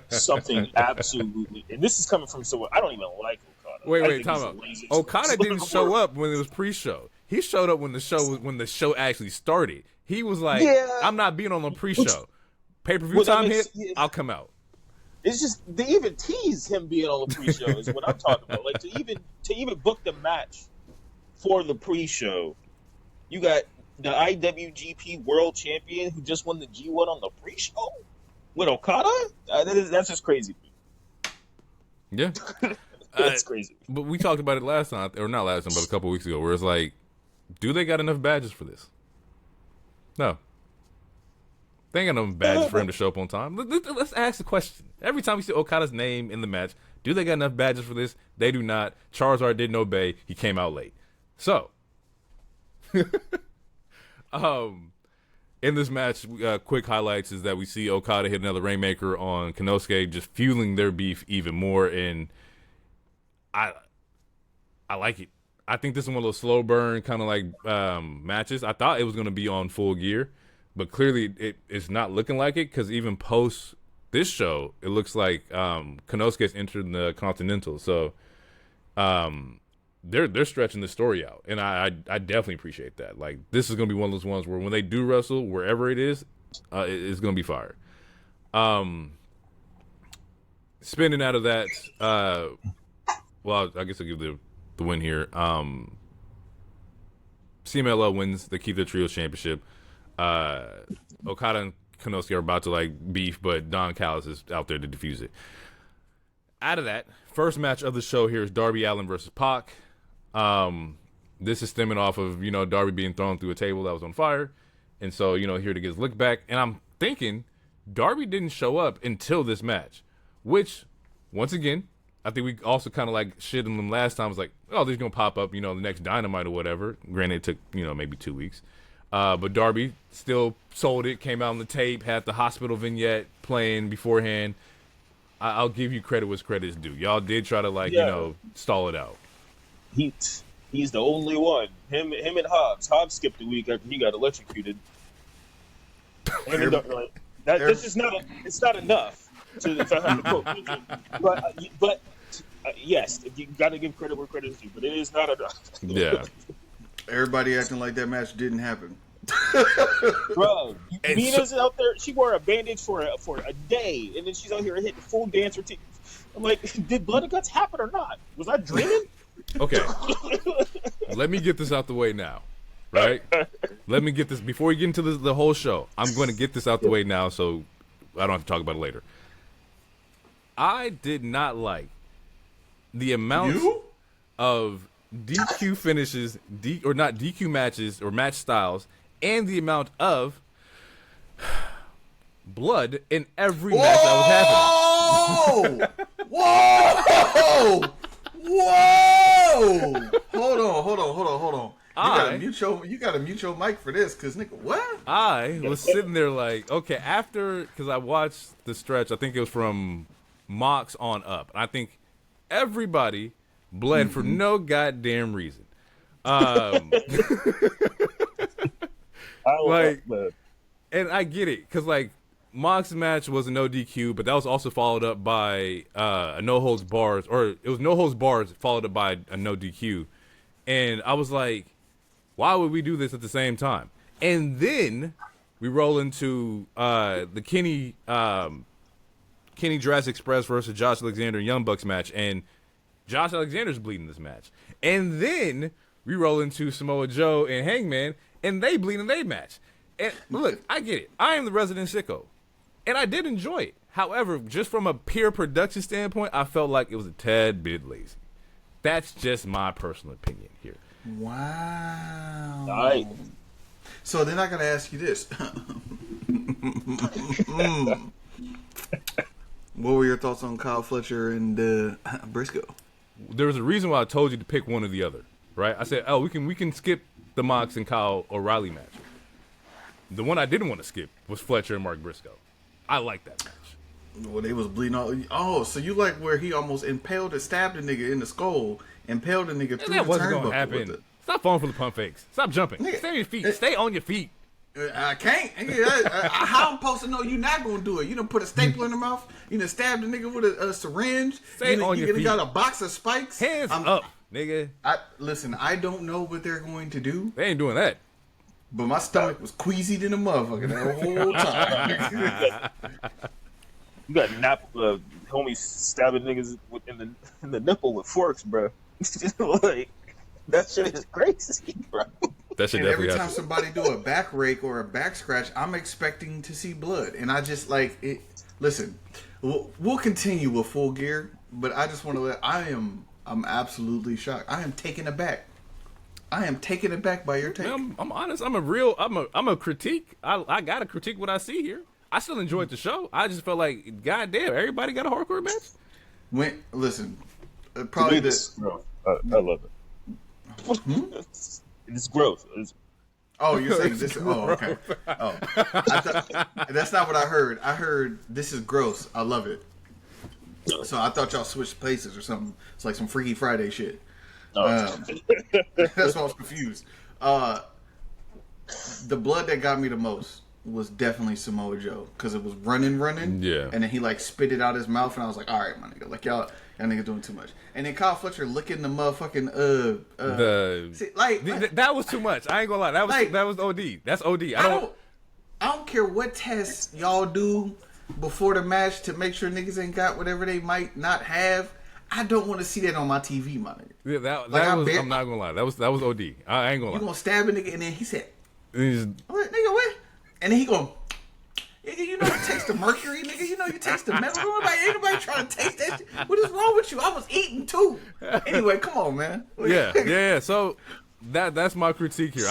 something absolutely... And this is coming from someone... I don't even like Okada. Wait, time out. Okada didn't show up when it was pre-show. He showed up when the show actually started. He was like, I'm not being on the pre-show. Pay-per-view time hit, I'll come out. It's just they even tease him being on the pre-show is what I'm talking about. Like to even book the match for the pre-show, you got the IWGP World Champion who just won the G1 on the pre-show with Okada. That's just crazy. Yeah, that's crazy. But we talked about it last time, or not last time, but a couple weeks ago, where it's like, do they got enough badges for this? No. They ain't got enough badges for him to show up on time. Let's ask the question. Every time we see Okada's name in the match, do they got enough badges for this? They do not. Charizard didn't obey. He came out late. So, in this match, quick highlights is that we see Okada hit another Rainmaker on Konosuke, just fueling their beef even more. And I like it. I think this is one of those slow burn kind of like matches. I thought it was going to be on Full Gear, but clearly it's not looking like it because even post this show, it looks like Konosuke's entered the Continental. So they're stretching the story out, and I definitely appreciate that. Like, this is going to be one of those ones where when they do wrestle, wherever it is, it's going to be fire. Spinning out of that, well, I guess I'll give the win here. CMLL wins. They keep their Trios Championship. Okada and Konosuke are about to like beef, but Don Callis is out there to defuse it. Out of that, first match of the show here is Darby Allin versus Pac. This is stemming off of, Darby being thrown through a table that was on fire. And so, here to get his look back. And I'm thinking Darby didn't show up until this match, which, once again, I think we also kind of like shit on them last time. It was like, oh, they're going to pop up, the next Dynamite or whatever. Granted, it took, maybe 2 weeks. But Darby still sold it, came out on the tape, had the hospital vignette playing beforehand. I'll give you credit what's credit is due. Y'all did try to, stall it out. He's the only one. Him and Hobbs. Hobbs skipped a week after he got electrocuted. That's just not. It's not enough to have the quote. But yes, you got to give credit where credit is due. But it is not enough. Yeah. Everybody acting like that match didn't happen. Bro, Mina's out there. She wore a bandage for a day, and then she's out here hitting full dance routine. I'm like, did Blood and Guts happen or not? Was I dreaming? Okay. Let me get this out the way now, right? Let me get this before we get into the whole show. I'm going to get this out the way now, so I don't have to talk about it later. I did not like the amount of DQ finishes, or not DQ matches or match styles, and the amount of blood in every match that was happening. Whoa! Whoa! Whoa! Hold on. You got a mutual mic for this, cause nigga, what? I was sitting there like, okay, because I watched the stretch. I think it was from Mox on up. I think everybody bled for no goddamn reason. And I get it, because like Mox's match was a no DQ, but that was also followed up by a no holds bars, or it was no holds bars followed up by a no DQ, and I was like, why would we do this at the same time? And then we roll into the Kenny Jurassic Express versus Josh Alexander Young Bucks match, and Josh Alexander's bleeding this match, and then we roll into Samoa Joe and Hangman, and they bleed in their match. And look, I get it. I am the resident sicko, and I did enjoy it. However, just from a pure production standpoint, I felt like it was a tad bit lazy. That's just my personal opinion here. Wow. All right. So then I gotta ask you this. What were your thoughts on Kyle Fletcher and Briscoe? There was a reason why I told you to pick one or the other, right? I said, oh, we can skip the Mox and Kyle O'Reilly match. The one I didn't want to skip was Fletcher and Mark Briscoe. I like that match. Well, they was bleeding all. Oh, so you like where he almost stabbed a nigga in the skull, impaled a nigga through the wasn't turnbuckle gonna happen. Stop falling for the pump fakes. Stop jumping. Nigga, Stay on your feet. Stay on your feet. I can't. How I'm supposed to know you're not gonna do it? You done put a staple in the mouth. You done stabbed a nigga with a syringe. Stay on your feet. You got a box of spikes. Hands up, nigga. Listen, I don't know what they're going to do. They ain't doing that. But my stomach was queasy than a motherfucker that whole time. You got homies stabbing niggas in the nipple with forks, bro. Like, that shit is crazy, bro. That shit and every time happens. somebody do a back rake or a back scratch, I'm expecting to see blood, and I just like it. Listen, we'll continue with Full Gear, but I just want to I'm absolutely shocked. I am taken aback. I am taken aback by your take. Man, I'm honest. I'm a critique. I gotta critique what I see here. I still enjoyed the show. I just felt like, goddamn, everybody got a hardcore match. Listen, probably this. Bro, I love it. It's growth. You're saying this? Oh, okay. Oh, that's not what I heard. I heard this is gross. I love it. So I thought y'all switched places or something. It's like some Freaky Friday shit. That's why I was confused. The blood that got me the most was definitely Samoa Joe, because it was running, yeah, and then he like spit it out his mouth, and I was like, all right, my nigga, like y'all niggas doing too much. And then Kyle Fletcher licking the motherfucking that was too much. I ain't gonna lie, that was OD. That's OD. I don't care what tests y'all do before the match to make sure niggas ain't got whatever they might not have. I don't want to see that on my TV, my nigga. Yeah, I'm not gonna lie. That was OD. I ain't gonna lie. You gonna stab a nigga, and then he said, "What, nigga, what?" And then he go, "Nigga, you know you taste the mercury, nigga. You know you taste the metal. Ain't nobody trying to taste that shit. What is wrong with you? I was eating too." Anyway, come on, man. Yeah. So that's my critique here.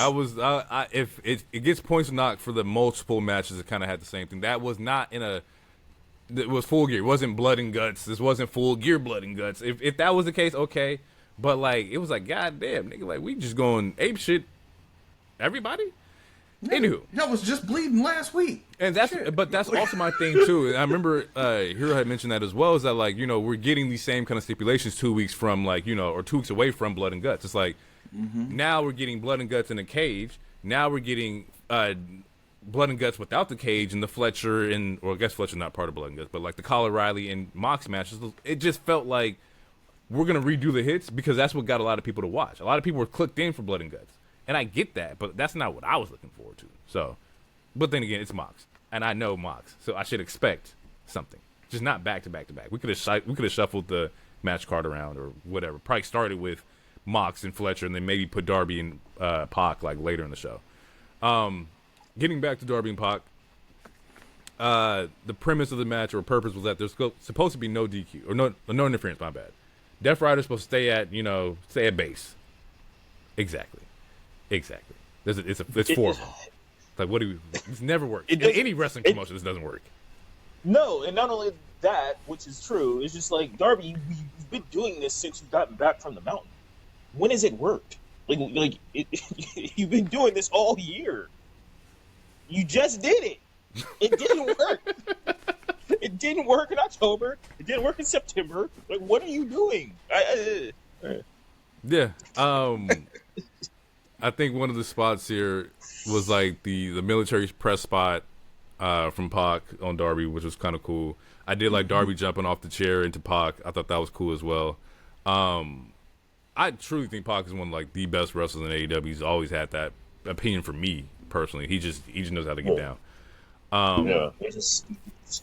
If it gets points knocked for the multiple matches, it kind of had the same thing. That was not it was Full Gear. It wasn't blood and guts. This wasn't Full Gear blood and guts. If that was the case, okay. But like, it was like, goddamn, nigga, like we just going ape shit. Everybody. Anywho, y'all was just bleeding last week. And that's also my thing too. And I remember Hero had mentioned that as well. Is that like, we're getting these same kind of stipulations 2 weeks from like, or 2 weeks away from blood and guts. It's like now we're getting blood and guts in a cage. Now we're getting blood and guts without the cage and the Fletcher or I guess Fletcher's not part of blood and guts, but like the Kyle O'Reilly and Mox matches. It just felt like we're gonna redo the hits because that's what got a lot of people to watch. A lot of people were clicked in for blood and guts. And I get that, but that's not what I was looking forward to. So, but then again, it's Mox, and I know Mox, so I should expect something. Just not back to back to back. We could have shuffled the match card around or whatever. Probably started with Mox and Fletcher, and then maybe put Darby and Pac like later in the show. Getting back to Darby and Pac, the premise of the match or purpose was that there's supposed to be no DQ or no interference. My bad. Death Rider's supposed to stay at base. Exactly. It's 4 of them. Like, what do we? It's never worked. In any wrestling promotion, this doesn't work. No, and not only that, which is true, it's just like, Darby, you've been doing this since you've gotten back from the mountain. when has it worked? You've been doing this all year. You just did it. It didn't work. It didn't work in October. It didn't work in September. Like, what are you doing? Yeah. I think one of the spots here was like the military press spot from Pac on Darby, which was kind of cool. I did like Darby jumping off the chair into Pac. I thought that was cool as well. I truly think Pac is one of like the best wrestlers in AEW. He's always had that opinion for me personally. He just knows how to get down. Yeah,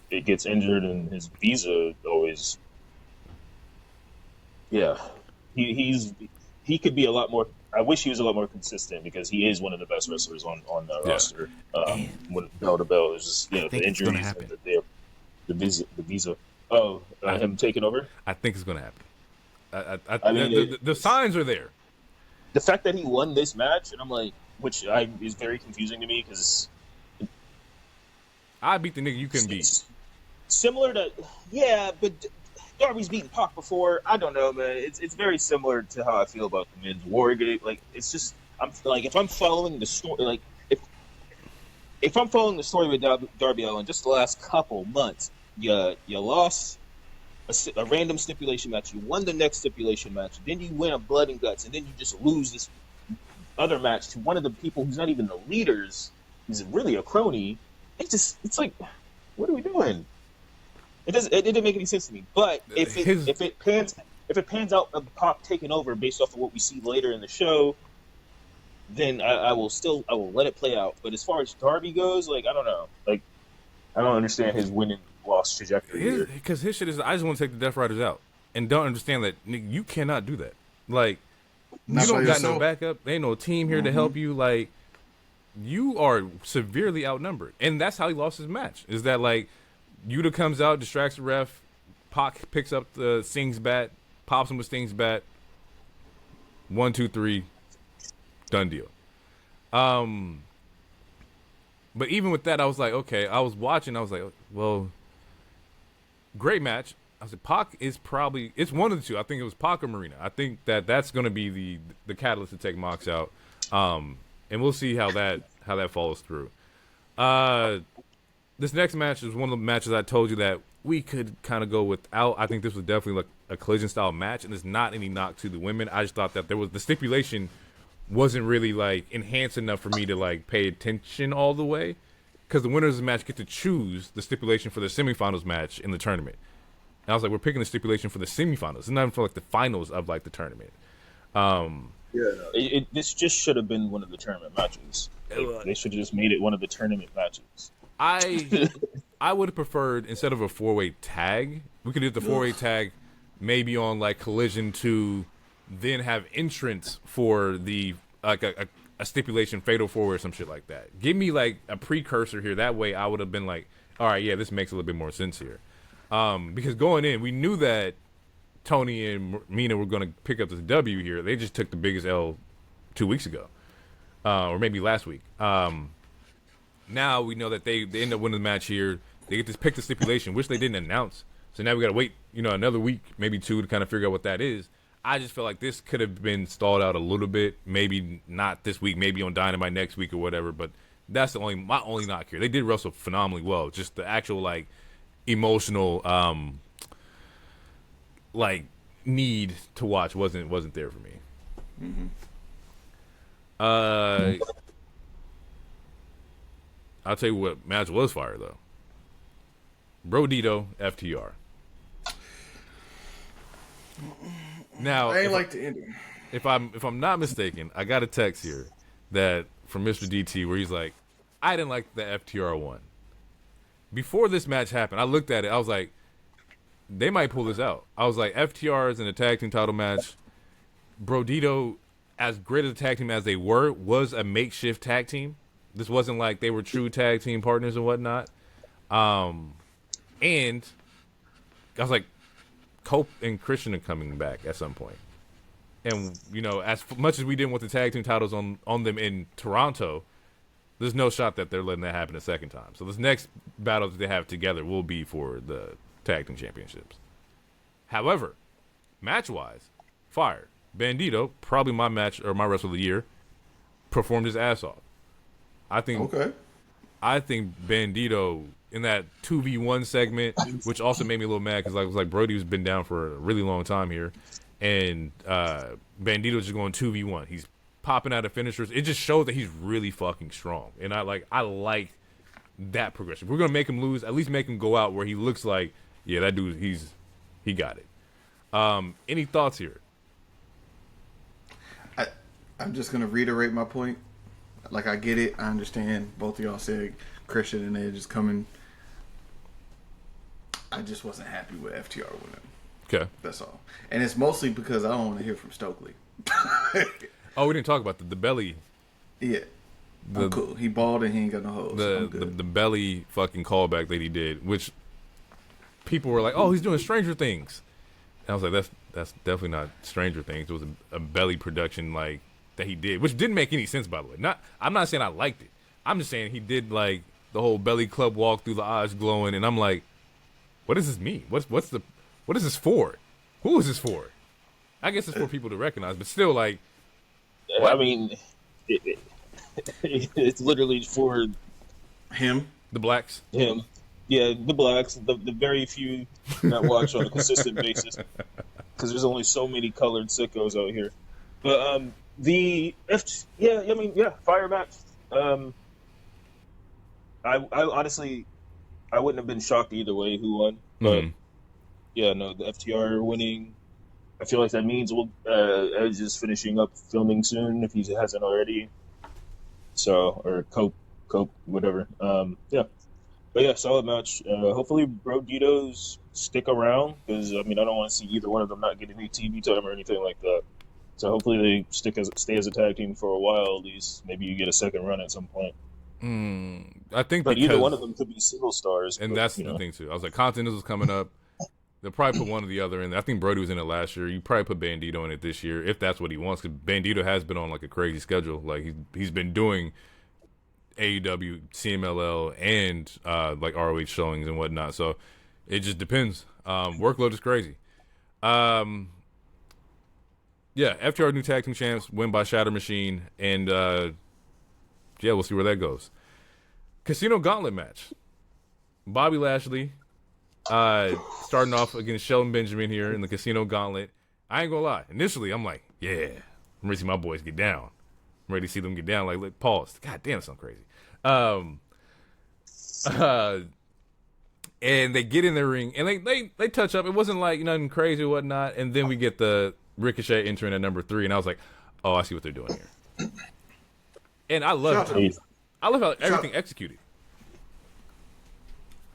it gets injured, and his visa always. Yeah, he could be a lot more. I wish he was a lot more consistent because he is one of the best wrestlers on the roster. With bell to bell, it's just the injuries and the visa. Oh, him taking over. I think it's going to happen. I mean, the signs are there. The fact that he won this match, and I'm like, is very confusing to me because I beat the nigga you couldn't beat. Similar to, but Darby's beaten Pac before. I don't know, man. It's very similar to how I feel about the men's war. Like, it's just, I'm like, if I'm following the story, like, if I'm following the story with Darby Allin, just the last couple months, you lost a random stipulation match, you won the next stipulation match, then you win a blood and guts, and then you just lose this other match to one of the people who's not even the leaders. He's really a crony. It's like, what are we doing? It didn't make any sense to me. But if it pans out of Pac taking over based off of what we see later in the show, then I will let it play out. But as far as Darby goes, like, I don't know. Like, I don't understand his win and loss trajectory. Because his shit is, I just want to take the Death Riders out, and don't understand that you cannot do that. Like, you don't got no backup. There ain't no team here to help you. Like, you are severely outnumbered, and that's how he lost his match. Is that like Yuta comes out, distracts the ref, Pac picks up the Sting's bat, pops him with Sting's bat. 1, 2, 3, done deal. But even with that, I was like, okay. I was watching. I was like, well, great match. I said, Pac is probably, it's one of the two. I think it was Pac or Marina. I think that's going to be the catalyst to take Mox out. And we'll see how that follows through. This next match is one of the matches I told you that we could kind of go without. I think this was definitely like a collision style match, and there's not any knock to the women. I just thought that the stipulation wasn't really like enhanced enough for me to like pay attention all the way, because the winners of the match get to choose the stipulation for the semifinals match in the tournament. And I was like, we're picking the stipulation for the semifinals, it's not even for like the finals of like the tournament. This just should have been one of the tournament matches. Like, they should have just made it one of the tournament matches. I would have preferred, instead of a 4-way tag, we could do the 4-way tag maybe on like Collision to then have entrance for the like a stipulation fatal 4-way or some shit like that. Give me like a precursor here. That way I would have been like, all right, yeah, this makes a little bit more sense here. Because going in, we knew that Tony and Mina were going to pick up this W here. They just took the biggest L 2 weeks ago, or maybe last week. Now we know that they end up winning the match here. They get to pick the stipulation, which they didn't announce. So now we got to wait, another week, maybe 2, to kind of figure out what that is. I just feel like this could have been stalled out a little bit. Maybe not this week, maybe on Dynamite next week or whatever. But that's my only knock here. They did wrestle phenomenally well. Just the actual like emotional like need to watch wasn't there for me. I'll tell you what match was fire though. Brodito FTR. Now I ain't like the ending. If I'm not mistaken, I got a text here that from Mr. DT where he's like, I didn't like the FTR one. Before this match happened, I looked at it, I was like, they might pull this out. I was like, FTR is in a tag team title match. Brodito, as great as a tag team as they were, was a makeshift tag team. This wasn't like they were true tag team partners and whatnot. And I was like, Cope and Christian are coming back at some point. And, as much as we didn't want the tag team titles on them in Toronto, there's no shot that they're letting that happen a second time. So this next battle that they have together will be for the tag team championships. However, match-wise, fire. Bandito, probably my match or my wrestler of the year, performed his ass off. I think Bandito in that 2v1 segment, which also made me a little mad because it was like Brody's been down for a really long time here, and Bandito's just going 2v1. He's popping out of finishers. It just shows that he's really fucking strong, and I like that progression. If we're gonna make him lose, at least make him go out where he looks like, yeah, that dude, he got it. Any thoughts here? I'm just gonna reiterate my point. Like, I get it, I understand. Both of y'all said Christian and Edge is coming. I just wasn't happy with FTR winning. Okay, that's all. And it's mostly because I don't want to hear from Stokely. Oh, we didn't talk about the belly. Yeah, I'm cool. He bald and he ain't got no hoes. The belly fucking callback that he did, which people were like, "Oh, he's doing Stranger Things." And I was like, "That's definitely not Stranger Things." It was a belly production like that he did, which didn't make any sense, by the way. I'm not saying I liked it. I'm just saying he did like the whole belly club walk through the eyes glowing, and I'm like, what does this mean? What is this for? Who is this for? I guess it's for people to recognize, but still, like, what? I mean, it's literally for him, the blacks, him, yeah, the blacks, the very few that watch on a consistent basis, because there's only so many colored sickos out here. But fire match. I honestly, I wouldn't have been shocked either way who won, but yeah, no, the FTR winning. I feel like that means Edge is finishing up filming soon if he hasn't already. So, or Cope, whatever. Yeah, but yeah, solid match. Hopefully, Broditos stick around because I don't want to see either one of them not get any TV time or anything like that. So hopefully they stay as a tag team for a while at least. Maybe you get a second run at some point. I think, but either one of them could be single stars. And that's the thing too. I was like, contenders was coming up. They'll probably put one or the other in. I think Brody was in it last year. You probably put Bandito in it this year if that's what he wants. Because Bandito has been on like a crazy schedule. Like he's been doing AEW, CMLL, and like ROH showings and whatnot. So it just depends. Workload is crazy. Yeah, FTR new tag team champs, win by Shatter Machine, and yeah, we'll see where that goes. Casino Gauntlet match. Bobby Lashley starting off against Shelton Benjamin here in the Casino Gauntlet. I ain't gonna lie. Initially, I'm like, yeah, I'm ready to see my boys get down. I'm ready to see them get down. Like pause. God damn, it sounds crazy. And they get in the ring, and they touch up. It wasn't like nothing crazy or whatnot. And then we get the Ricochet entering at number 3, and I was like, oh, I see what they're doing here. And I love how everything executed.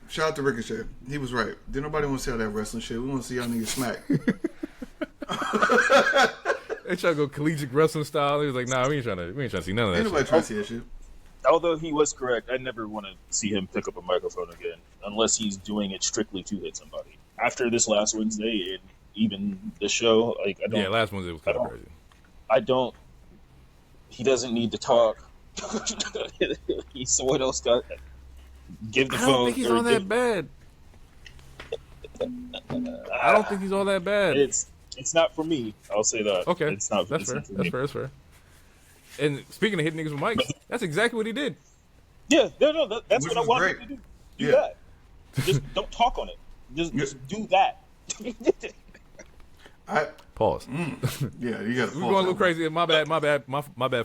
Shout out to Ricochet. He was right. Didn't nobody want to see all that wrestling shit. We want to see y'all niggas smack. They try to go collegiate wrestling style. He was like, nah, we ain't trying to see none of that. Ain't nobody trying to see that shit. Although he was correct, I never want to see him pick up a microphone again unless he's doing it strictly to hit somebody. After this last Wednesday and even the show, like I don't. Yeah, last Wednesday was kind of crazy. He doesn't need to talk. Someone else got. Give the phone. I don't think he's all that bad. I don't think he's all that bad. It's not for me. I'll say that. Okay, it's not. That's fair. That's fair. And speaking of hitting niggas with mics, that's exactly what he did. Yeah, no, that's what I wanted to do. Do that. Just don't talk on it. Just do that. Pause. Yeah, you got. We're going a little crazy. My bad,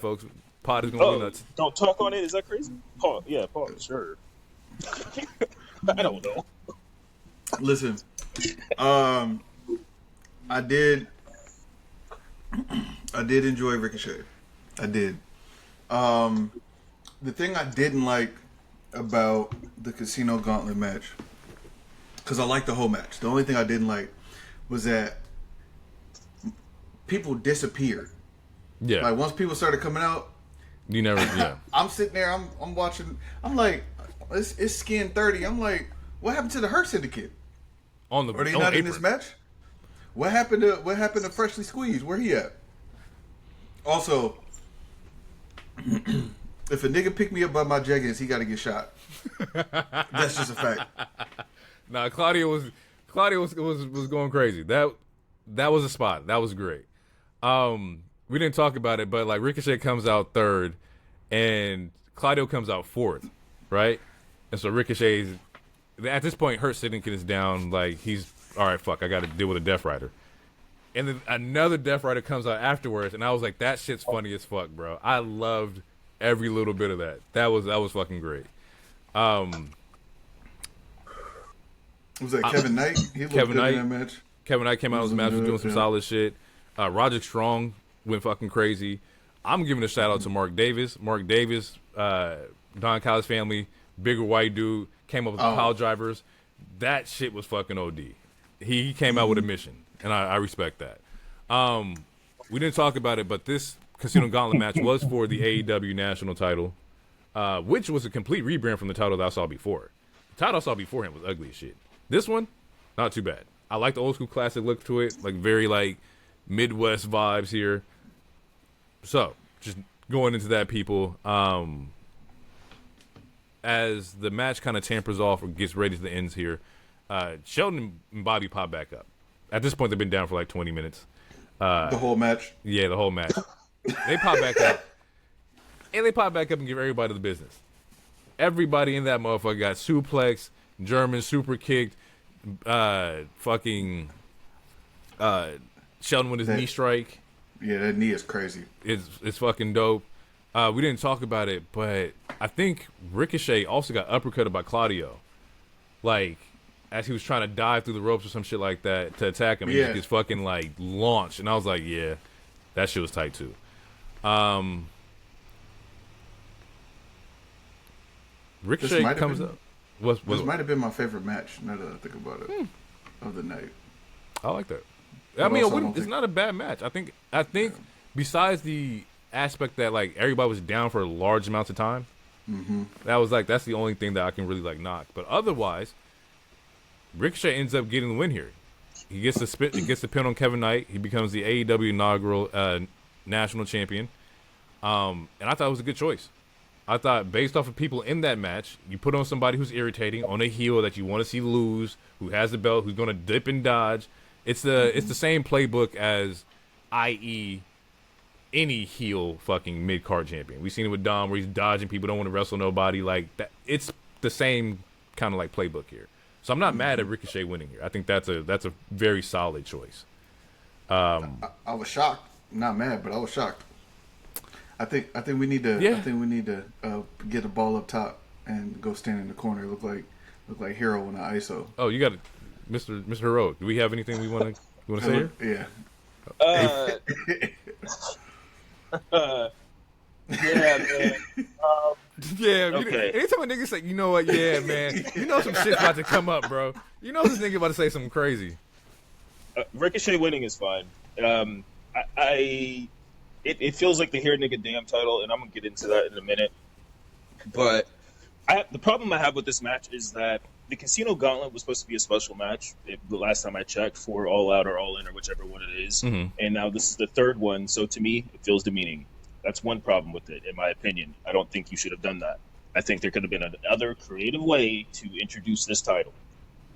folks. Pod is going to go nuts. Don't talk on it. Is that crazy? Pause. Yeah, pause. Sure. I don't know. Listen, I did enjoy Ricochet. I did. The thing I didn't like about the Casino Gauntlet match, because I liked the whole match. The only thing I didn't like was that people disappeared. Yeah. Like once people started coming out, you never. Yeah. I'm sitting there. I'm watching. I'm like, it's Skin 30. I'm like, what happened to the Hurt Syndicate? Are they not in this match? What happened to Freshly Squeezed? Where he at? Also, if a nigga pick me up by my jeggings, he got to get shot. That's just a fact. Nah, Claudia was going crazy. That was a spot. That was great. We didn't talk about it, but like Ricochet comes out third, and Claudio comes out fourth, right? And so Ricochet's at this point, Hurt Siddington is down. Like he's all right. Fuck, I got to deal with a Death Rider. And then another Death Rider comes out afterwards, and I was like, that shit's funny as fuck, bro. I loved every little bit of that. That was fucking great. Was that Kevin Knight? He looked Kevin good Knight, in that match. Kevin Knight came out of his match, was doing some solid shit. Roderick Strong went fucking crazy. I'm giving a shout out to Mark Davis. Mark Davis, Don Callis family, bigger white dude, came up with the pile drivers. That shit was fucking OD. He came out with a mission, and I respect that. We didn't talk about it, but this Casino Gauntlet match was for the AEW National title, which was a complete rebrand from the title that I saw before. The title I saw before him was ugly as shit. This one, not too bad. I like the old school classic look to it, like very like Midwest vibes here. So, just going into that, people, as the match kind of tampers off or gets ready to the ends here, Sheldon and Bobby pop back up. At this point, they've been down for like 20 minutes. The whole match? Yeah, the whole match. They pop back up. And they pop back up and give everybody the business. Everybody in that motherfucker got suplex, German super kicked, fucking Sheldon with his knee strike. Yeah, that knee is crazy. It's fucking dope. We didn't talk about it, but I think Ricochet also got uppercutted by Claudio. Like, as he was trying to dive through the ropes or some shit like that to attack him. Yeah. He just fucking, like, launched. And I was like, yeah, that shit was tight, too. Ricochet comes up. This might have been my favorite match, now that I think about it, of the night. I like that. But I mean, also it's not a bad match. I think besides the aspect that, like, everybody was down for large amounts of time, that's the only thing that I can really, like, knock. But otherwise, Ricochet ends up getting the win here. He gets the pin on Kevin Knight. He becomes the AEW inaugural national champion. And I thought it was a good choice. I thought based off of people in that match, you put on somebody who's irritating, on a heel that you want to see lose, who has the belt, who's going to dip and dodge. It's the same playbook as, i.e., any heel fucking mid-card champion. We've seen it with Dom where he's dodging people, don't want to wrestle nobody. Like that. It's the same kind of like playbook here. So I'm not mad at Ricochet winning here. I think that's a very solid choice. I was shocked. Not mad, but I was shocked. I think we need to. Yeah. I think we need to get a ball up top and go stand in the corner. Look like Hero in an ISO. Oh, you got it, Mr. Heroic. Do we have anything we want to say here? Yeah. Yeah, man. Yeah. Okay. Anytime a nigga say, you know what? Yeah, man. You know some shit's about to come up, bro. You know this nigga about to say something crazy. Ricochet winning is fine. It feels like the Here Nigga Damn title, and I'm gonna get into that in a minute. But the problem I have with this match is that the Casino Gauntlet was supposed to be a special match. The last time I checked, for All Out or All In or whichever one it is. And now this is the third one, so to me, it feels demeaning. That's one problem with it, in my opinion. I don't think you should have done that. I think there could have been another creative way to introduce this title.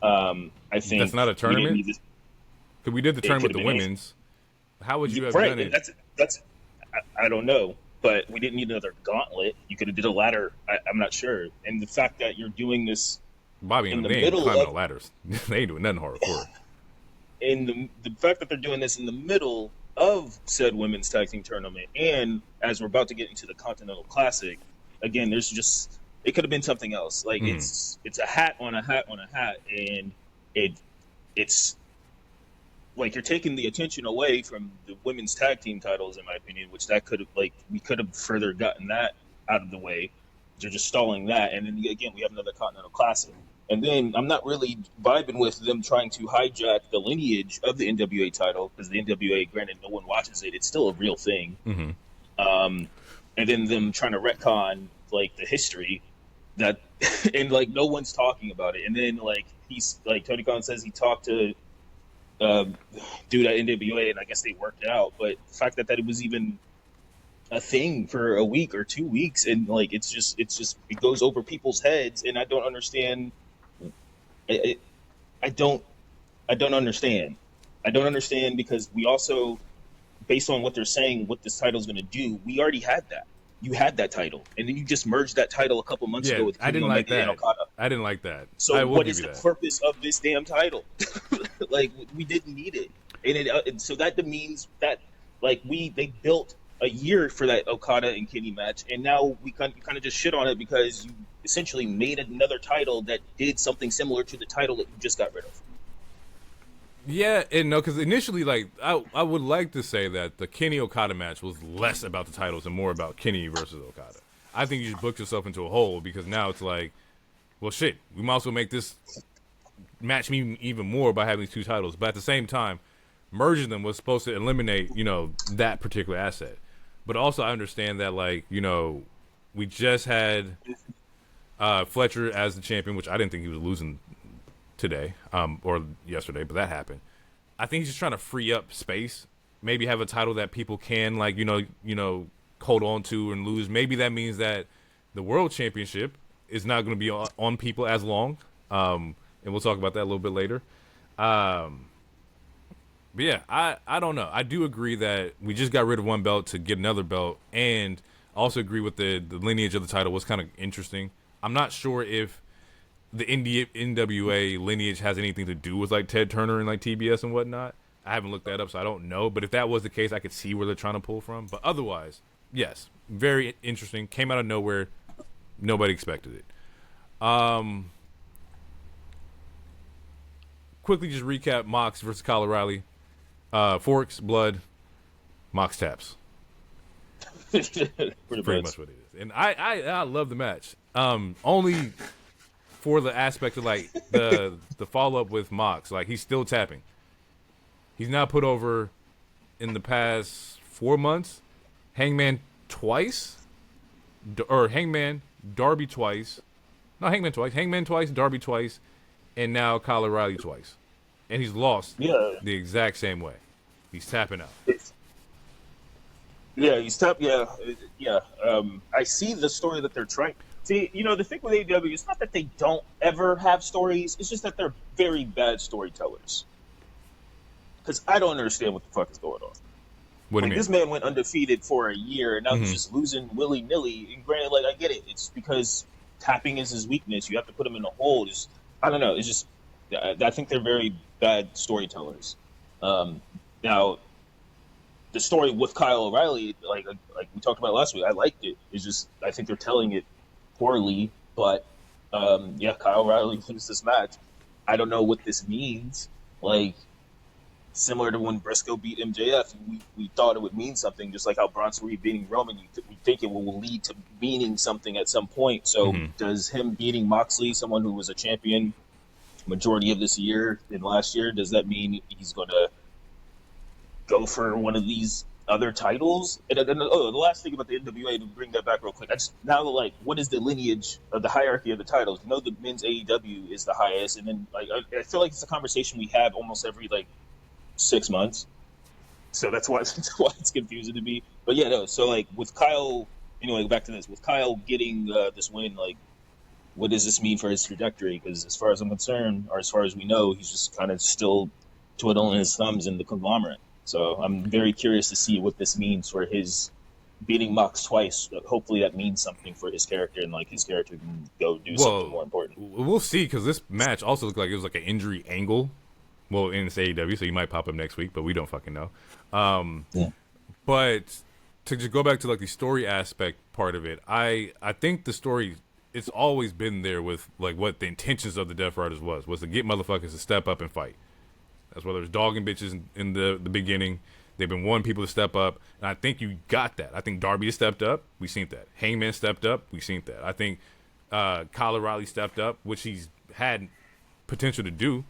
I think that's not a tournament. Because we did the tournament with the women's. How would you have done it? That's I don't know, but we didn't need another gauntlet. You could have did a ladder. I'm not sure. And the fact that you're doing this, Bobby and the they ain't middle climbing of- no ladders. They ain't doing nothing hardcore. and the fact that they're doing this in the middle of said women's tag team tournament, and as we're about to get into the Continental Classic, again, it could have been something else. Like it's a hat on a hat on a hat, and it's like you're taking the attention away from the women's tag team titles, in my opinion, which that could have, like, we could have further gotten that out of the way. They're just stalling that, and then again we have another Continental Classic. And then I'm not really vibing with them trying to hijack the lineage of the NWA title, because the NWA, granted, no one watches it. It's still a real thing. And then them trying to retcon, like, the history that, and, like, no one's talking about it. And then, like, he's, like, Tony Khan says he talked to dude at NWA, and I guess they worked it out. But the fact that it was even a thing for a week or 2 weeks, and, like, it goes over people's heads, and I don't understand. I don't understand. I don't understand, because we also based on what they're saying, what this title is going to do, we already had that. You had that title, and then you just merged that title a couple months Yeah, ago with I Kenny didn't like Omega and that. Okada. I didn't like that. So I will what give is you the that. purpose of this damn title? Like, we didn't need it, and so that means that like they built a year for that Okada and Kenny match, and now we kind of just shit on it because you essentially made another title that did something similar to the title that you just got rid of. Yeah, and no, because initially, like, I would like to say that the Kenny Okada match was less about the titles and more about Kenny versus Okada. I think you just booked yourself into a hole because now it's like, well, shit, we might as well make this match mean even more by having these two titles. But at the same time, merging them was supposed to eliminate, that particular asset. But also, I understand that, like, we just had Fletcher as the champion, which I didn't think he was losing today or yesterday, but that happened. I think he's just trying to free up space. Maybe have a title that people can like hold on to and lose. Maybe that means that the World Championship is not going to be on people as long. And we'll talk about that a little bit later. But yeah, I don't know. I do agree that we just got rid of one belt to get another belt, and also agree with the lineage of the title was kind of interesting. I'm not sure if the NWA lineage has anything to do with like Ted Turner and like TBS and whatnot. I haven't looked that up, so I don't know. But if that was the case, I could see where they're trying to pull from. But otherwise, yes, very interesting. Came out of nowhere. Nobody expected it. Quickly just recap Mox versus Kyle O'Reilly. Forks, blood, Mox taps. Pretty Much what it is. And I love the match. Only for the aspect of like the follow up with Mox, like he's still tapping. He's now put over in the past 4 months, Hangman twice, or Hangman, Darby twice, Hangman twice, Darby twice, and now Kyle O'Reilly twice, and he's lost the exact same way. He's tapping out. He's tapped. Yeah. I see the story that they're trying. See, the thing with AEW is not that they don't ever have stories. It's just that they're very bad storytellers. Because I don't understand what the fuck is going on. What do you mean? This man went undefeated for a year, and now he's just losing willy-nilly. And granted, like, I get it. It's because tapping is his weakness. You have to put him in a hold. I don't know. It's just, I think they're very bad storytellers. Now, the story with Kyle O'Reilly, like we talked about last week, I liked it. It's just, I think they're telling it poorly. But, Kyle O'Reilly wins this match. I don't know what this means. Like, similar to when Briscoe beat MJF, we thought it would mean something, just like how Bronson Reed beating Roman, we think it will lead to meaning something at some point. So does him beating Moxley, someone who was a champion majority of this year and last year, does that mean he's going to go for one of these other titles? And the last thing about the NWA, to bring that back real quick, what is the lineage of the hierarchy of the titles? The men's AEW is the highest, and then I feel like it's a conversation we have almost every 6 months, so that's why it's confusing to me. But yeah, no. So with Kyle, anyway, back to this. With Kyle getting this win, what does this mean for his trajectory? Because as far as I'm concerned, or as far as we know, he's just kind of still twiddling his thumbs in the conglomerate. So I'm very curious to see what this means for his beating Mox twice. Hopefully that means something for his character, and his character can go do something more important. We'll see, because this match also looked like it was like an injury angle. Well, in AEW, so he might pop up next week, but we don't fucking know. But to just go back to the story aspect part of it, I think the story, it's always been there with what the intentions of the Death Riders was to get motherfuckers to step up and fight. That's whether it's dogging bitches in the beginning. They've been wanting people to step up, and I think you got that. I think Darby stepped up. We seen that. Hangman stepped up. We seen that. I think Kyle O'Reilly stepped up, which he's had potential to do.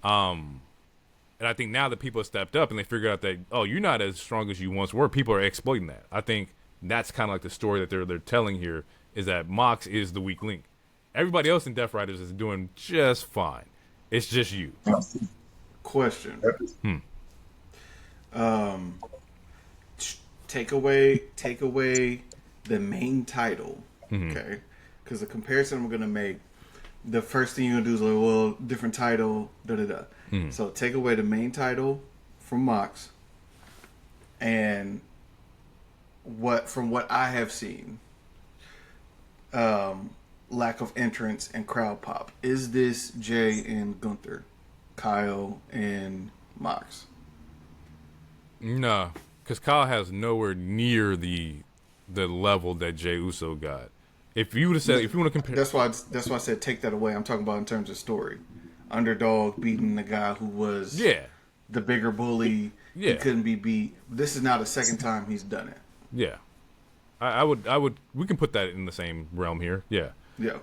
And I think now that people have stepped up and they figure out that, you're not as strong as you once were, people are exploiting that. I think that's kind of the story that they're telling here, is that Mox is the weak link. Everybody else in Death Riders is doing just fine. It's just you. Question. Take away the main title, okay? Because the comparison I'm gonna make, the first thing you're gonna do is different title, da da da. So take away the main title from Mox, And from what I have seen, lack of entrance and crowd pop. Is this Jay and Gunther, Kyle and Mox? No, because Kyle has nowhere near the level that Jey Uso got. If you would have said, if you want to compare, that's why I said take that away. I'm talking about in terms of story. Underdog beating the guy who was the bigger bully. He couldn't be beat. This is now the second time he's done it. Yeah, I would. We can put that in the same realm here. Yeah. Yeah.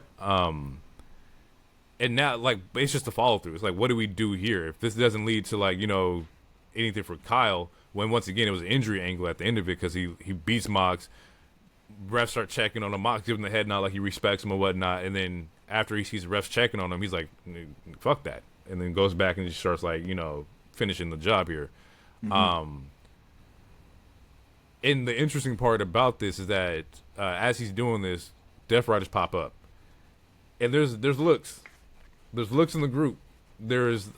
And now, like, it's just a follow through. It's like, what do we do here? If this doesn't lead to, like, anything for Kyle, when once again it was an injury angle at the end of it because he beats Mox, refs start checking on him, Mox gives him the head nod like he respects him or whatnot, and then after he sees the refs checking on him, he's like, fuck that, and then goes back and just starts, like, finishing the job here. Mm-hmm. And the interesting part about this is that as he's doing this, Death Riders pop up, and there's looks in the group. There's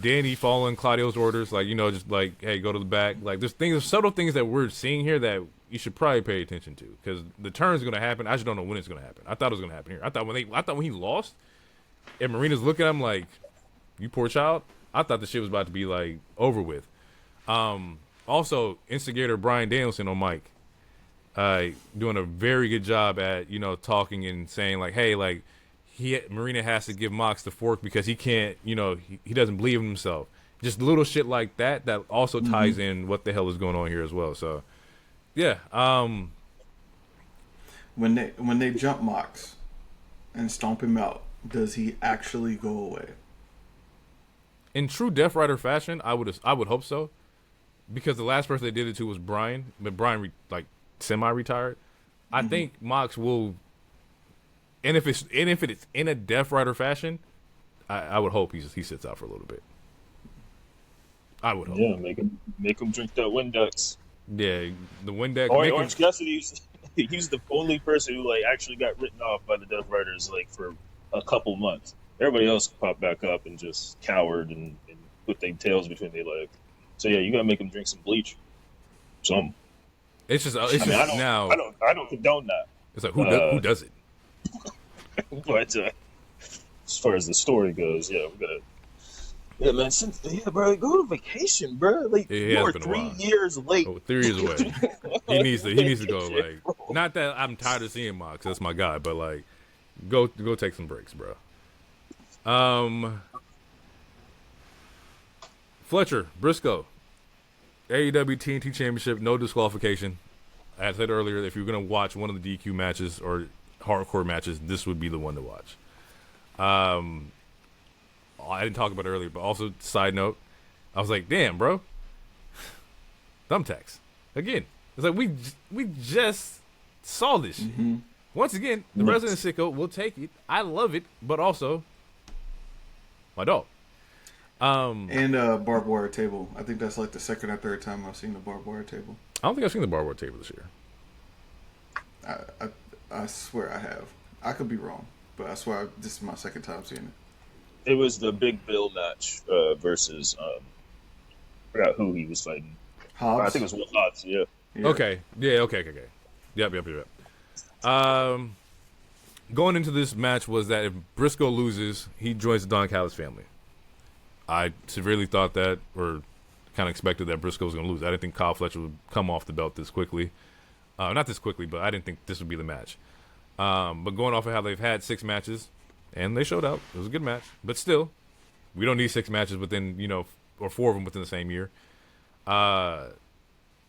Danny following Claudio's orders, like, just like, hey, go to the back. Like, there's subtle things that we're seeing here that you should probably pay attention to because the turn's gonna happen. I just don't know when it's gonna happen. I thought it was gonna happen here. I thought when he lost, and Marina's looking at him like, you poor child. I thought the shit was about to be like over with. Also, instigator Bryan Danielson on mic, doing a very good job at talking and saying like, hey, like. Marina has to give Mox the fork because he can't, he doesn't believe in himself. Just little shit like that also ties in what the hell is going on here as well. So, yeah. When they jump Mox and stomp him out, does he actually go away? In true Death Rider fashion, I would hope so, because the last person they did it to was Brian, but Brian semi-retired. I think Mox will. And if it's in a Death Rider fashion, I would hope he sits out for a little bit. I would hope. Yeah, make him drink that Windex. Yeah, the Windex. Orange Cassidy, he's the only person who actually got written off by the Death Riders for a couple months. Everybody else popped back up and just cowered and put their tails between their legs. So yeah, you gotta make him drink some bleach. Some. It's just I don't condone that. It's like who does it? But as far as the story goes, yeah, we gotta. Yeah, man. Bro, go to vacation, bro. Like you are 3 years late. 3 years away. he needs to go. Like, not that I'm tired of seeing Mox. That's my guy, but like, go take some breaks, bro. Fletcher Briscoe, AEW TNT Championship, no disqualification. As I said earlier, if you're gonna watch one of the DQ matches or hardcore matches, this would be the one to watch. I didn't talk about it earlier, but also side note, I was like, damn, bro, thumbtacks again. It's like we just saw this. Once again, the resident sicko will take it. I love it, but also my dog. And barbed wire table. I think that's like the second or third time I've seen the barbed wire table. I don't think I've seen the barbed wire table this year. I swear I have. I could be wrong, but I swear this is my second time seeing it. It was the Big Bill match versus I forgot who he was fighting. Hobbs? I think it was Will Hobbs. Yeah. Okay. Yeah. Okay. Yep. Going into this match was that if Briscoe loses, he joins the Don Callis family. I severely thought that, or kind of expected that Briscoe was going to lose. I didn't think Kyle Fletcher would come off the belt this quickly. Not this quickly, but I didn't think this would be the match. But going off of how they've had 6 matches, and they showed out. It was a good match. But still, we don't need 6 matches within, or 4 of them within the same year.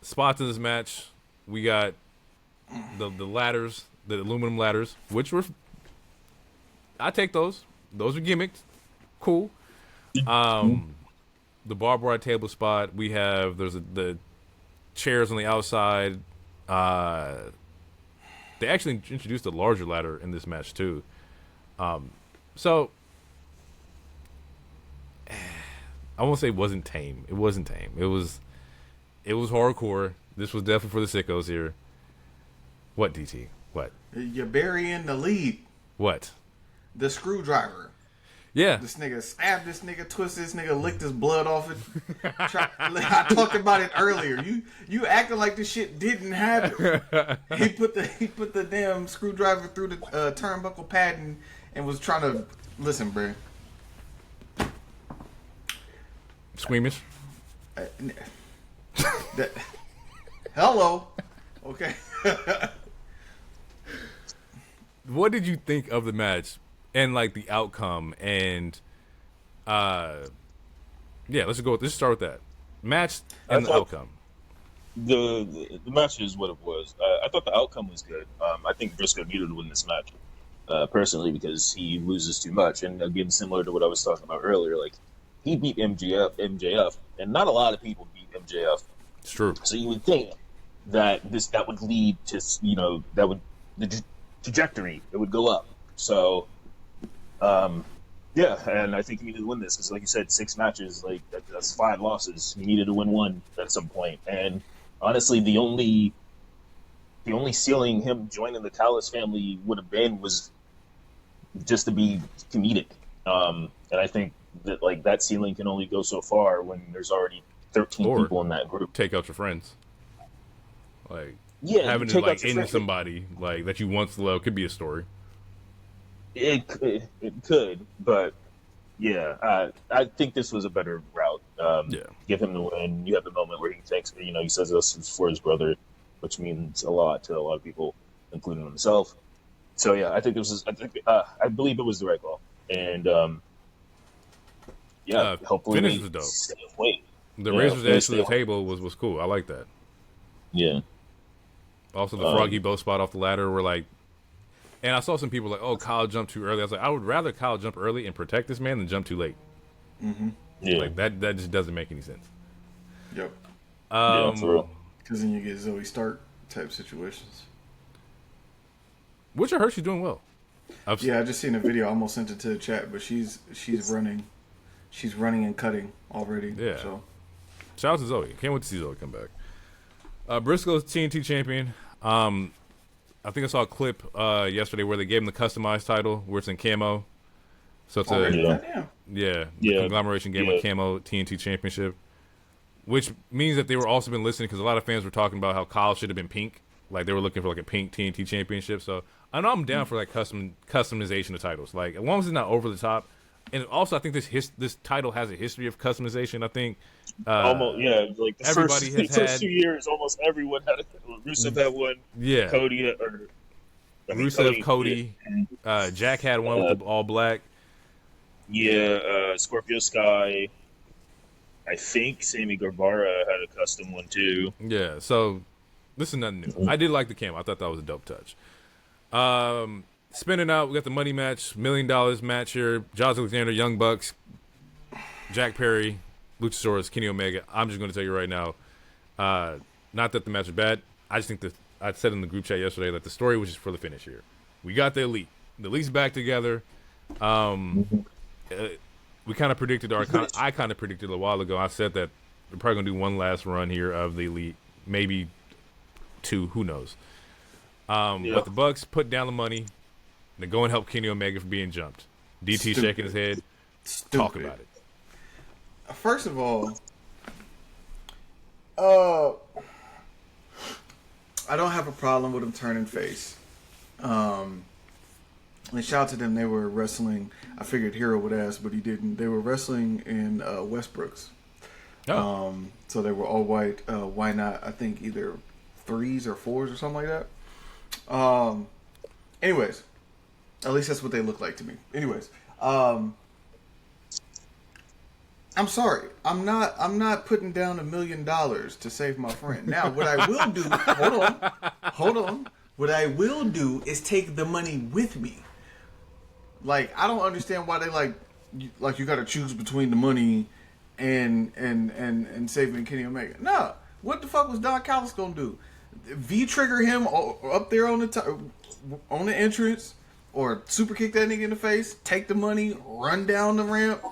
Spots in this match, we got the ladders, the aluminum ladders, which were, I take those. Those are gimmicked. Cool. The barbed wire table spot, we have, there's the chairs on the outside. They actually introduced a larger ladder in this match too. So I won't say it wasn't tame. It wasn't tame. It was hardcore. This was definitely for the sickos here. What, DT? What? You're burying the lead. What? The screwdriver. Yeah. This nigga stabbed this nigga, twisted this nigga, licked his blood off it. I talked about it earlier. You acting like this shit didn't happen. He put the damn screwdriver through the turnbuckle pad and was trying to listen, bro. Squeamish. Hello. Okay. What did you think of the match and like the outcome? And let's start with that match and the outcome. The match is what it was. I thought the outcome was good. I think Briscoe needed to win this match, personally, because he loses too much. And again, similar to what I was talking about earlier, like he beat MJF, and not a lot of people beat MJF. It's true. So you would think that that would lead to the trajectory, it would go up. So, and I think he needed to win this because, like you said, 6 matches, like that's 5 losses. He needed to win 1 at some point. And honestly, the only ceiling him joining the Callis family would have been was just to be comedic. And I think that like that ceiling can only go so far when there's already 13 people in that group. Take out your friends. Like having to like end somebody like that you once loved could be a story. It could, but yeah, I think this was a better route. Give him the win. You have the moment where he thanks, he says this for his brother, which means a lot to a lot of people, including himself. So yeah, I think this was. I believe it was the right call, and hopefully finish was dope. Stay away. The Razor's Edge to the table was cool. I like that. Yeah. Also, the froggy bow spot off the ladder were like, and I saw some people like, oh, Kyle jumped too early. I was like, I would rather Kyle jump early and protect this man than jump too late. Mm-hmm. Yeah. Like that just doesn't make any sense. Yep. For real. Because then you get Zoe Stark type situations. Which I heard she's doing well. I just seen a video. I almost sent it to the chat, but she's running and cutting already. Yeah. So shout out to Zoe. Can't wait to see Zoe come back. Briscoe's TNT champion. I think I saw a clip yesterday where they gave him the customized title where it's in camo. So it's conglomeration game of camo TNT championship, which means that they were also been listening because a lot of fans were talking about how Kyle should have been pink. Like they were looking for like a pink TNT championship. So I know I'm down for like customization of titles. Like as long as it's not over the top. And also, I think this title has a history of customization. I think almost like the everybody first 2 years, almost everyone had Rusev had one. Yeah, Cody Rusev, Cody. Jack had one with the all black. Yeah, Scorpio Sky. I think Sammy Guevara had a custom one too. Yeah, so this is nothing new. I did like the camo. I thought that was a dope touch. Spinning out, we got the money match, $1 million match here. Josh Alexander, Young Bucks, Jack Perry, Luchasaurus, Kenny Omega. I'm just going to tell you right now, not that the match is bad. I just think that I said in the group chat yesterday that the story was just for the finish here. We got the Elite. The Elite's back together. We kind of predicted, I kind of predicted a while ago. I said that we're probably going to do one last run here of the Elite, maybe 2, who knows. But the Bucks put down the money. They go and help Kenny Omega from being jumped. DT shaking his head. Talk about it. First of all, I don't have a problem with him turning face. And shout out to them. They were wrestling. I figured Hero would ask, but he didn't. They were wrestling in Westbrook's. Oh. So they were all white. Why not? I think either 3s or 4s or something like that. Anyways. At least that's what they look like to me. Anyways, I'm sorry. I'm not putting down $1 million to save my friend. Now, what I will do, hold on. What I will do is take the money with me. Like, I don't understand why they like you got to choose between the money and saving Kenny Omega. No, what the fuck was Don Callis gonna do? V-trigger him up there on the entrance? Or super kick that nigga in the face, take the money, run down the ramp,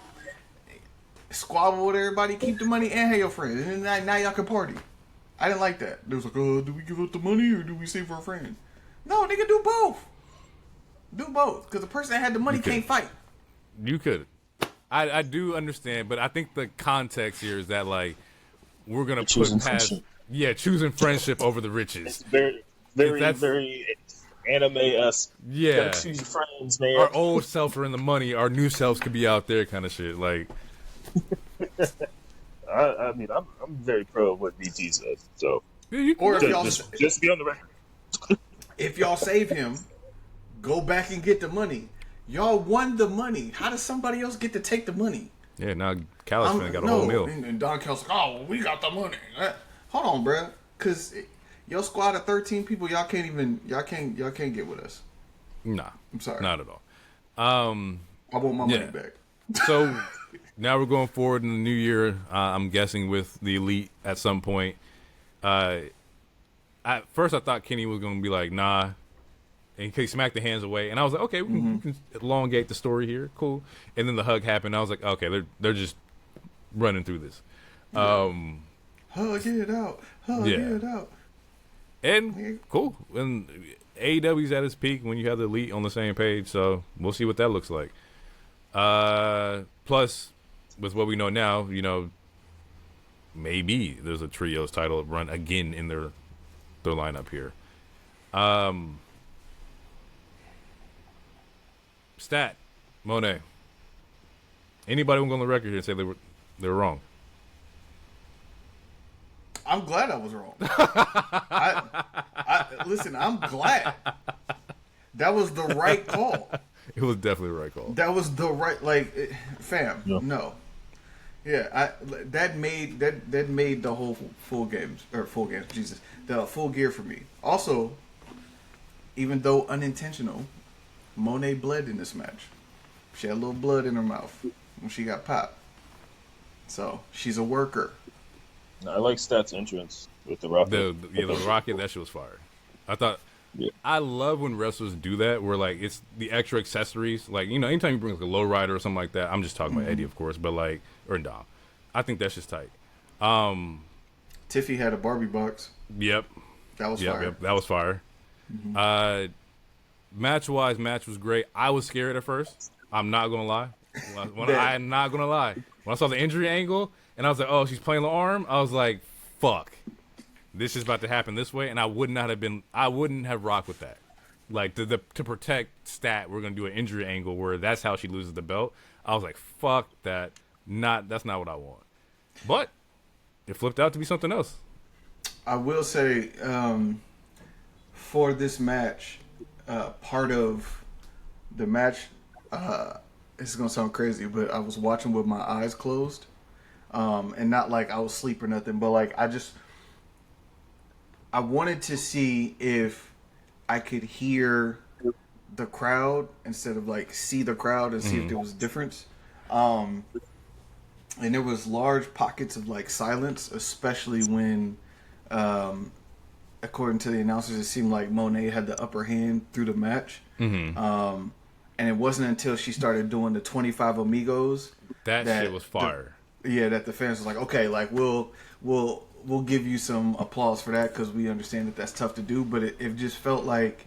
squabble with everybody, keep the money, and have your friend. And then now y'all can party. I didn't like that. They was like, do we give up the money or do we save our friend? No, nigga, do both. Do both. Because the person that had the money can't fight. You could. I do understand, but I think the context here is that like we're gonna Choosing put past friendship. choosing friendship over the riches. It's very, If very, that's very anime-esque. You gotta yeah, choose your friends, man. our old selves are in the money, our new selves could be out there, kind of shit. Like I mean, I'm very pro of what BT said. So yeah, you can Or if do it. y'all just be on the record. if y'all save him, go back and get the money. Y'all won the money. How does somebody else get to take the money? Yeah, now Callis fan got a whole meal. And Don Callis like, oh, well, we got the money. Hold on, bruh. Cause your squad of 13 people, y'all can't get with us. Nah, I'm sorry. not at all. I want my money back. So now we're going forward in the new year. I'm guessing with the Elite at some point. At first, I thought Kenny was going to be like, nah, and he smacked the hands away, and I was like, okay, we can elongate the story here, cool. And then the hug happened. I was like, okay, they're just running through this. Hug it out. Hug it out. And cool. And AEW's at its peak when you have the Elite on the same page, so we'll see what that looks like. Plus, with what we know now, you know, maybe there's a trios title run again in their lineup here. Stat, Monet. Anybody want to go on the record here and say they were wrong? I'm glad I was wrong. Listen, I'm glad. That was the right call. It was definitely the right call. That was the right, fam. Yeah. No. Yeah, that made the whole full games. Jesus, the full gear for me. Also, even though unintentional, Monet bled in this match. She had a little blood in her mouth when she got popped. So she's a worker. I like Stat's entrance with the rocket. The rocket, that shit was fire. I thought. Yeah. I love when wrestlers do that, where like it's the extra accessories. Like, you know, anytime you bring like a low rider or something like that. I'm just talking about Eddie, of course, but like or Dom. I think that's just tight. Tiffy had a Barbie box. Yep. That was fire. Yep, that was fire. Match was great. I was scared at first. I'm not gonna lie. I'm not gonna lie. When I saw the injury angle and I was like, oh, she's playing the arm, I was like, fuck. This is about to happen this way, and I wouldn't have rocked with that. Like to protect Stat, we're gonna do an injury angle where that's how she loses the belt. I was like, fuck that. That's not what I want. But it flipped out to be something else. I will say, for this match, part of the match, this is gonna sound crazy, but I was watching with my eyes closed, and not like I was asleep or nothing, but like I wanted to see if I could hear the crowd instead of like see the crowd and see if there was a difference. And there was large pockets of like silence, especially when, according to the announcers, it seemed like Monet had the upper hand through the match. And it wasn't until she started doing the 25 Amigos that shit was fire. That the fans was like, okay, like we'll give you some applause for that because we understand that that's tough to do, but it just felt like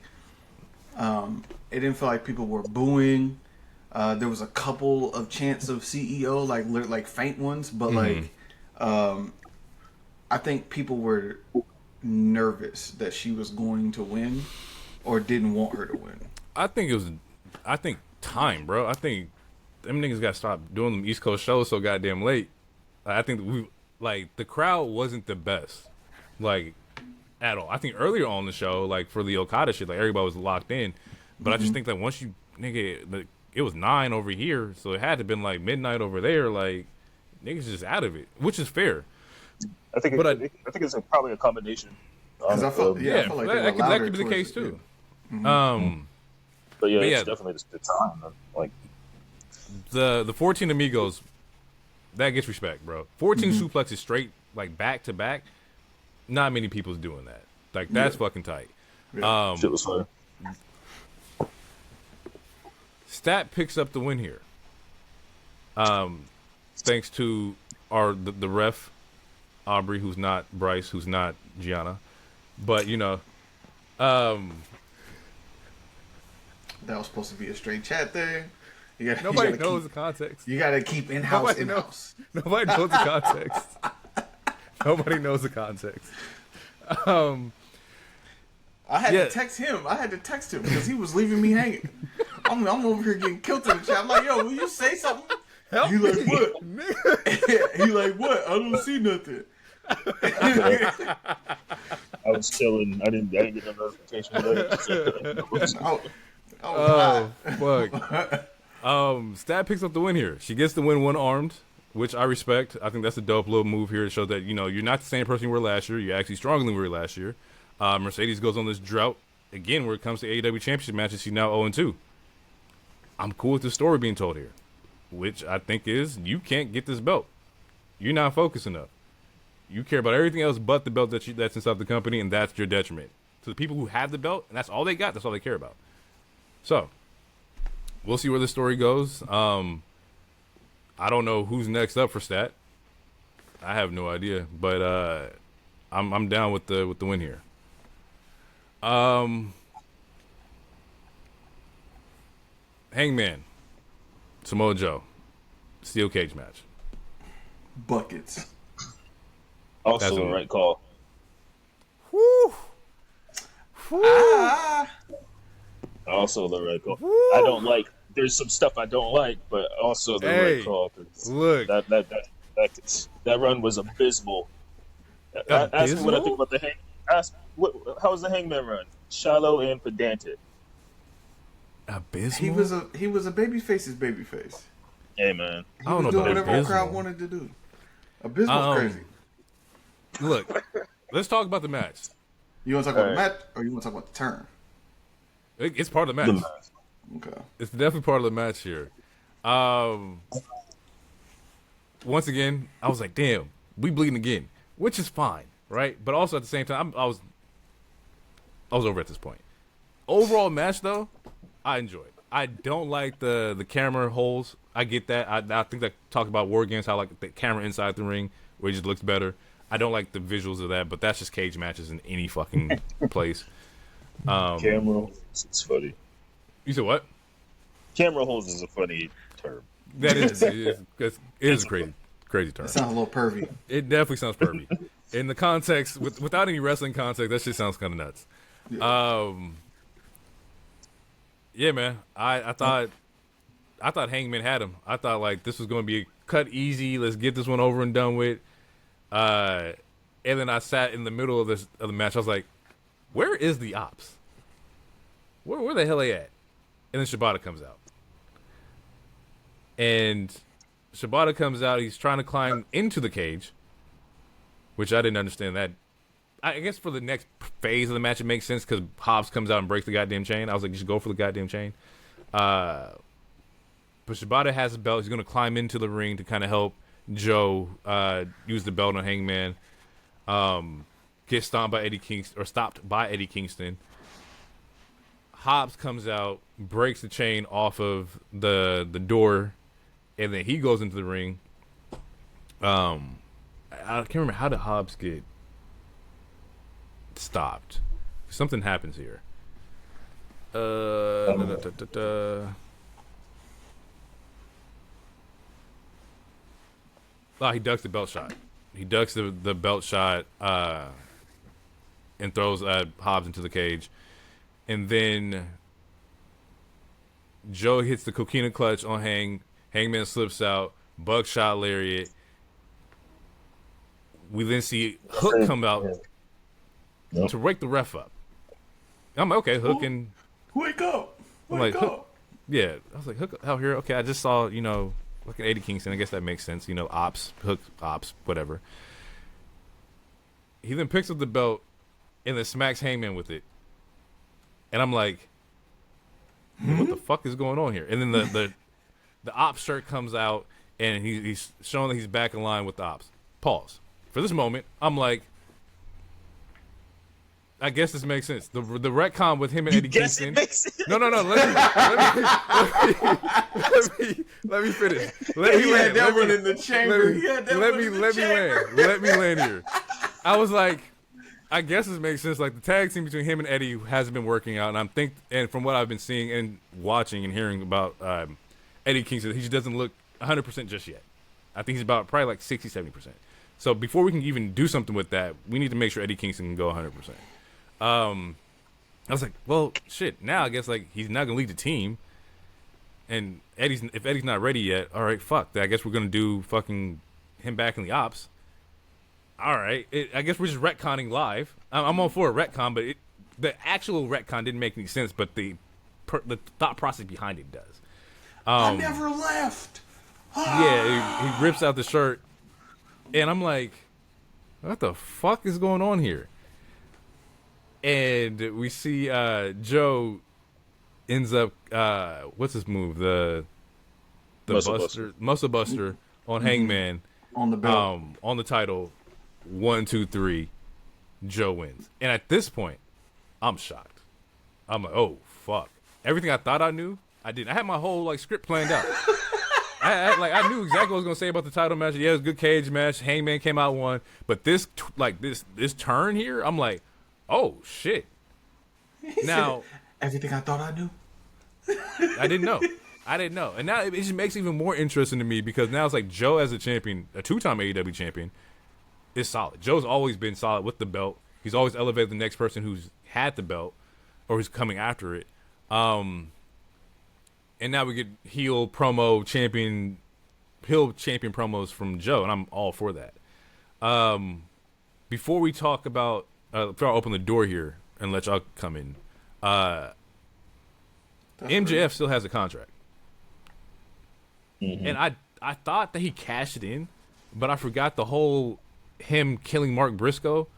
it didn't feel like people were booing. There was a couple of chants of CEO, like faint ones, but I think people were nervous that she was going to win or didn't want her to win. I think time, bro. I think them niggas got to stop doing them East Coast shows so goddamn late. I think the crowd wasn't the best, like, at all. I think earlier on the show, like, for the Okada shit, like, everybody was locked in. But I just think that once you, nigga, it was 9 over here, so it had to have been, like, midnight over there. Like, niggas just out of it, which is fair. I think it's probably a combination. Because I felt like that could be the case, too. But it's definitely just the time. Like, the 14 Amigos, that gets respect, bro. 14 suplexes straight, like, back to back. Not many people's doing that. Like, that's fucking tight. Shit was fire. Stat picks up the win here. Thanks to the ref, Aubrey, who's not Bryce, who's not Gianna. But, you know, that was supposed to be a straight chat thing. Nobody knows the context. You gotta keep in-house. Nobody knows the context. Nobody knows the context. I had to text him. Because he was leaving me hanging. I'm over here getting killed in the chat. I'm like, yo, will you say something? Help he me. Like, what? He like, what? I don't see nothing. I was chilling. I didn't get no notification. Oh, fuck. Stat picks up the win here. She gets the win one-armed, which I respect. I think that's a dope little move here to show that, you're not the same person you were last year. You're actually stronger than we were last year. Mercedes goes on this drought again where it comes to AEW Championship matches. She's now 0-2. I'm cool with the story being told here, which I think is you can't get this belt. You're not focused enough. You care about everything else but the belt that's inside the company, and that's your detriment. To the people who have the belt, and that's all they got, that's all they care about. So, we'll see where the story goes. I don't know who's next up for Stat. I have no idea, but I'm down with the win here. Hangman, Samoa Joe, steel cage match. Buckets. Also the right call. Woo. Also the right call. I don't like. There's some stuff I don't like, but also the right call. Look, that run was abysmal. Ask me what I think about the how was the Hangman run? Shallow and pedantic. Abysmal. He was a babyface's babyface. Hey man, He was doing whatever the crowd wanted to do. Abysmal crazy. Look, let's talk about the match. You want to talk about the match, or you want to talk about the turn? It's part of the match. Okay. It's definitely part of the match here. Once again, I was like, damn, we bleeding again, which is fine, right? But also at the same time, I was over at this point. Overall match, though, I enjoyed. I don't like the camera holes. I get that. I think I talked about War Games, how like the camera inside the ring, where it just looks better. I don't like the visuals of that, but that's just cage matches in any fucking place. Camera holes, it's funny. You said what? Camera holes is a funny term. That is, it is a crazy term. It sounds a little pervy. It definitely sounds pervy. In the context, without any wrestling context, that shit sounds kind of nuts. Yeah, man. I thought Hangman had him. I thought like this was going to be a cut easy. Let's get this one over and done with. And then I sat in the middle of the match. I was like, where is the ops? Where the hell they at? And then Shibata comes out. And Shibata comes out. He's trying to climb into the cage, which I didn't understand that. I guess for the next phase of the match, it makes sense because Hobbs comes out and breaks the goddamn chain. I was like, just go for the goddamn chain. But Shibata has a belt. He's going to climb into the ring to kind of help Joe use the belt on Hangman. Get stopped by Eddie Kingston. Hobbs comes out, breaks the chain off of the door, and then he goes into the ring. I can't remember, how did Hobbs get stopped? Something happens here. He ducks the belt shot. He ducks the belt shot and throws Hobbs into the cage. And then Joe hits the coquina clutch on Hangman slips out. Buckshot lariat. We then see Hook come out to wake the ref up. I'm like, okay, Hook and... Wake up! Wake up! Hook, yeah, I was like, Hook out here. Okay, I just saw, like an Eddie Kingston. I guess that makes sense. Ops, Hook, ops, whatever. He then picks up the belt and then smacks Hangman with it. And I'm like, what the fuck is going on here? And then the ops shirt comes out and he's showing that he's back in line with the ops. Pause. For this moment, I'm like, I guess this makes sense. The retcon with him and Eddie Kingston. No. Let me finish. Let me land. Let me land here. I was like, I guess this makes sense. Like the tag team between him and Eddie hasn't been working out, and from what I've been seeing and watching and hearing about, Eddie Kingston, he just doesn't look 100% just yet. I think he's about probably like 60, 70%. So before we can even do something with that, we need to make sure Eddie Kingston can go 100%. I was like, well, shit. Now I guess like he's not gonna lead the team, and if Eddie's not ready yet, all right, fuck. I guess we're gonna do fucking him back in the ops. All right, I guess we're just retconning live. I'm all for a retcon, but the actual retcon didn't make any sense. But the thought process behind it does. I never left. Yeah, he rips out the shirt, and I'm like, what the fuck is going on here? And we see Joe ends up what's his move? The muscle buster on Hangman on the belt, on the title. 1, 2, 3, Joe wins. And at this point, I'm shocked. I'm like, oh fuck! Everything I thought I knew, I didn't. I had my whole like script planned out. I knew exactly what I was gonna say about the title match. Yeah, it was a good cage match. Hangman came out won, but this turn here, I'm like, oh shit! Now everything I thought I knew, I didn't know, and now it just makes it even more interesting to me because now it's like Joe as a champion, a 2-time AEW champion, is solid. Joe's always been solid with the belt. He's always elevated the next person who's had the belt or who's coming after it. And now we get heel champion promos from Joe, and I'm all for that. Before we talk about, before I open the door here and let y'all come in, MJF still has a contract. Mm-hmm. And I thought that he cashed it in, but I forgot the whole him killing Mark Briscoe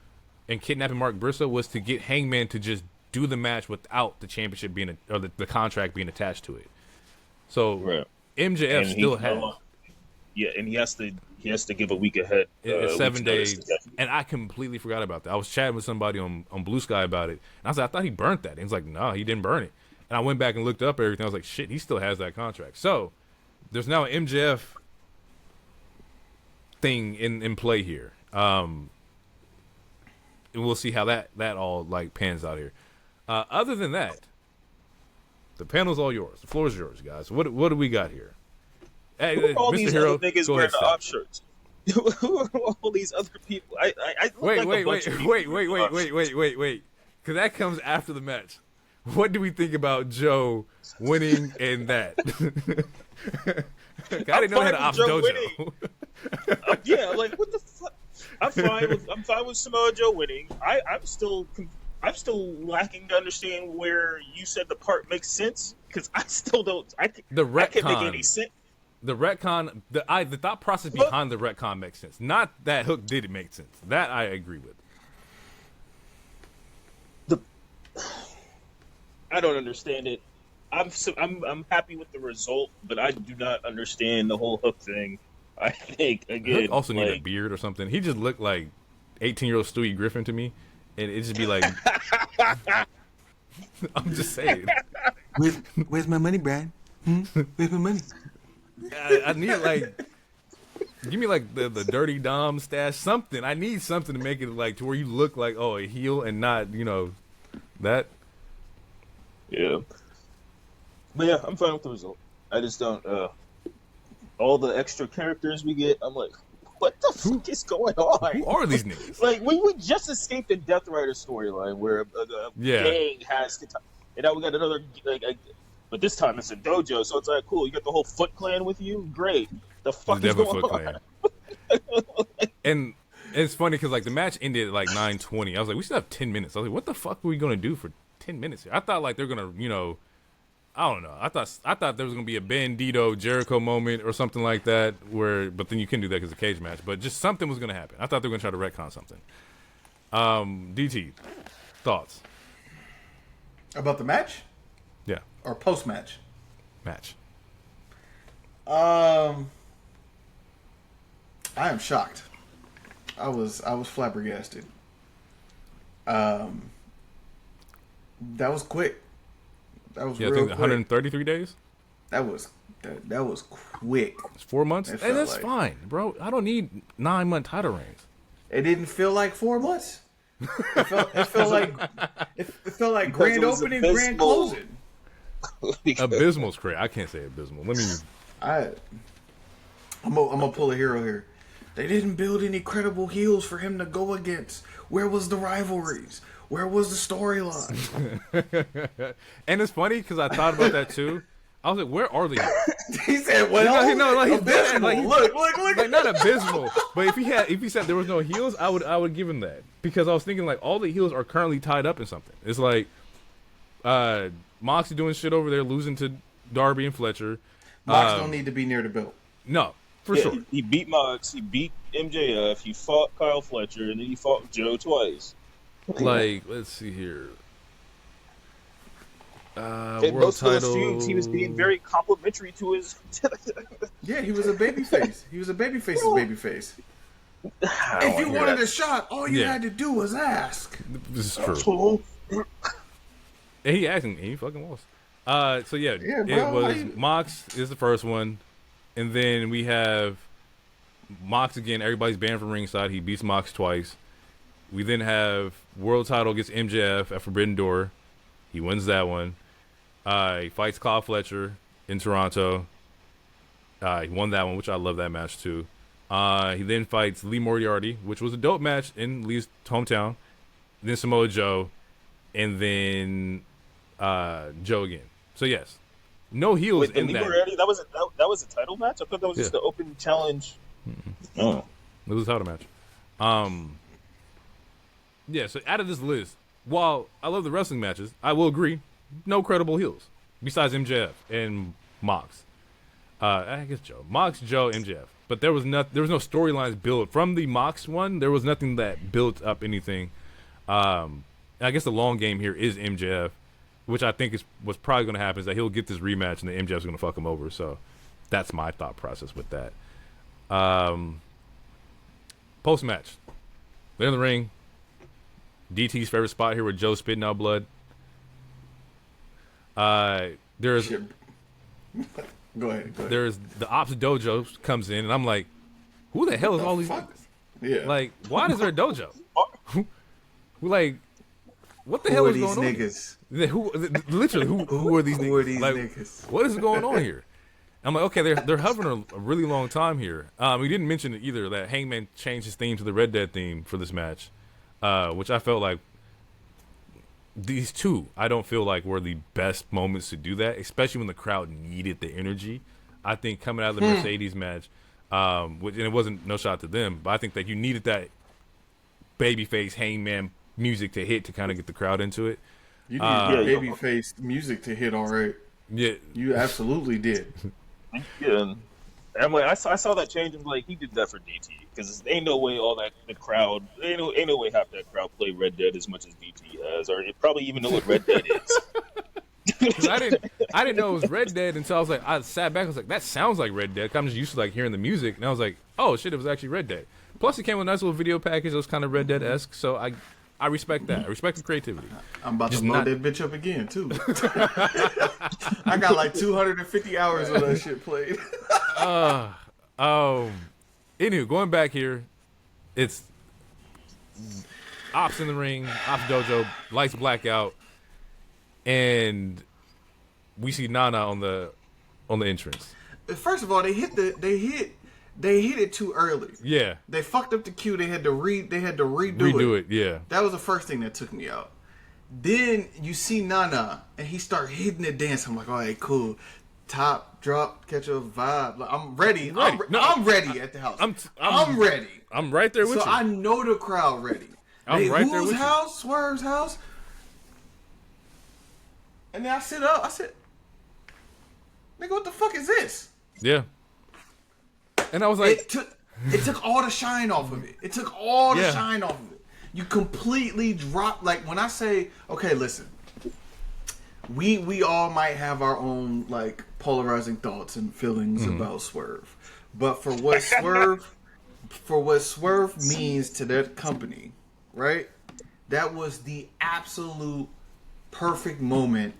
and kidnapping Mark Briscoe was to get Hangman to just do the match without the championship being or the contract being attached to it. So right. MJF still has. Yeah, and he has to give a week ahead. 7 days. And I completely forgot about that. I was chatting with somebody on Blue Sky about it, and I was like, I thought he burnt that. And he's like, no, he didn't burn it. And I went back and looked up everything. I was like, shit, he still has that contract. So there's now an MJF thing in play here. And we'll see how that all like pans out here. Other than that, the panel's all yours. The floor is yours, guys. What do we got here? Hey, who are all Mr. these Hero, other niggas wearing the off shirts? Who are all these other people? Wait. Because that comes after the match. What do we think about Joe winning and that? I didn't know how to off Dojo. Yeah, like what the fuck? I'm fine with Samoa Joe winning. I'm still lacking to understand where you said the part makes sense because I still don't. I can't make any sense. The retcon, the thought process behind the retcon makes sense. Not that Hook didn't make sense. That I agree with. I don't understand it. I'm happy with the result, but I do not understand the whole Hook thing. I think again, Hook also needed a beard or something. He just looked like 18-year-old Stewie Griffin to me, and it just be like, I'm just saying. Where's my money, Brad? Where's my money? I need like, give me like the dirty Dom stash, something. I need something to make it like to where you look like a heel and not that. Yeah, but yeah, I'm fine with the result. I just don't. All the extra characters we get, I'm like, what the fuck is going on? Who are these niggas? Like we just escaped the Death Rider storyline where a gang has, and now we got another but this time it's a dojo, so it's like cool. You got the whole Foot Clan with you, great. The fuck is going on? And it's funny because like the match ended at like 9:20. I was like, we still have 10 minutes. I was like, what the fuck are we gonna do for 10 minutes here? I thought like they're gonna, I don't know. I thought there was gonna be a Bandito Jericho moment or something like that. But then you couldn't do that because of the cage match. But just something was gonna happen. I thought they were gonna try to retcon something. DT, thoughts about the match? Yeah. Or post match? Match. I am shocked. I was flabbergasted. That was quick. That was real quick. 133 days. That was quick. It's 4 months, and that's fine, bro. I don't need 9-month title reigns. It didn't feel like 4 months. It felt like grand opening, grand closing. Abysmal's crazy. I can't say abysmal. Let me I'm gonna pull a hero here. They didn't build any credible heels for him to go against. Where was the rivalries? Where was the storyline? And it's funny because I thought about that too. I was like, where are the heels? He said, "Well, No, like, he's abysmal. like, Look. Like not abysmal, but if he said there was no heels, I would give him that because I was thinking like all the heels are currently tied up in something. It's like Moxie doing shit over there, losing to Darby and Fletcher. Mox don't need to be near the belt. No, for sure. He beat Mox, he beat MJF, he fought Kyle Fletcher, and then he fought Joe twice. Like, let's see here. In World most title. of those feuds, he was being very complimentary to his. Yeah, he was a babyface. He was a babyface's babyface. If you wanted a shot, all you had to do was ask. This is true. And he fucking was. So yeah, Yeah, it bro, was Mox is the first one, and then we have Mox again. Everybody's banned from ringside. He beats Mox twice. We then have world title against MJF at Forbidden Door. He wins that one. He fights Kyle Fletcher in Toronto. He won that one, which I love that match too. He then fights Lee Moriarty, which was a dope match in Lee's hometown. Then Samoa Joe, and then Joe again. So yes, no heels. Wait, the in Lee that. Moriarty, that was a title match? I thought that was just the open challenge. Oh. It was a title match. Yeah, so out of this list, while I love the wrestling matches, I will agree, no credible heels besides MJF and Mox. I guess Joe, Mox, Joe, MJF. But there was no storylines built from the Mox one. There was nothing that built up anything. I guess the long game here is MJF, which I think is what's probably going to happen is that he'll get this rematch and the MJF's going to fuck him over. So that's my thought process with that. Post match, they're in the ring. DT's favorite spot here with Joe spitting out blood. There's Go ahead. There's the Ops Dojo comes in, and I'm like, who the hell is all these niggas? Yeah. Like, why is there a dojo? Like, what the hell is going on? Literally, who are these niggas? Who are these like, niggas? What is going on here? I'm like, okay, they're hovering a really long time here. We didn't mention it either that Hangman changed his theme to the Red Dead theme for this match, which I felt like these two, I don't feel like were the best moments to do that, especially when the crowd needed the energy. I think coming out of the Mercedes match, and it wasn't no shot to them, but I think that you needed that babyface Hangman music to hit to kind of get the crowd into it. You needed babyface music to hit all right. Yeah, you absolutely did. Yeah. I'm like, I saw that change. I'm like, he did that for DT because ain't no way all that the crowd, ain't no way half that crowd play Red Dead as much as DT has, or it probably even know what Red Dead is. I didn't know it was Red Dead until I sat back. I was like, that sounds like Red Dead. I'm just used to like hearing the music, and I was like, oh shit, it was actually Red Dead. Plus, it came with a nice little video package that was kind of Red Dead-esque. So I respect that. I respect the creativity. I'm about to load that bitch up again too. I got like 250 hours of that shit played. Anyway, going back here, it's Ops in the ring, Ops Dojo, lights black out, and we see Nana on the entrance. First of all, they hit it too early. Yeah, they fucked up the cue. They had to redo it. Yeah, that was the first thing that took me out. Then you see Nana, and he start hitting the dance. I'm like, all right, cool. Top, drop, catch a vibe. Like, I'm ready. I'm ready at the house. I'm ready. I'm right there with you. So I know the crowd ready. I'm right there with you. Whose house? Swerve's house. And then I sit up. I said, nigga, what the fuck is this? Yeah. And I was like, it took all the shine off of it. It took all the shine off of it. You completely dropped. Like when I say, okay, listen, we all might have our own like polarizing thoughts and feelings about Swerve, but for what Swerve means to that company, right? That was the absolute perfect moment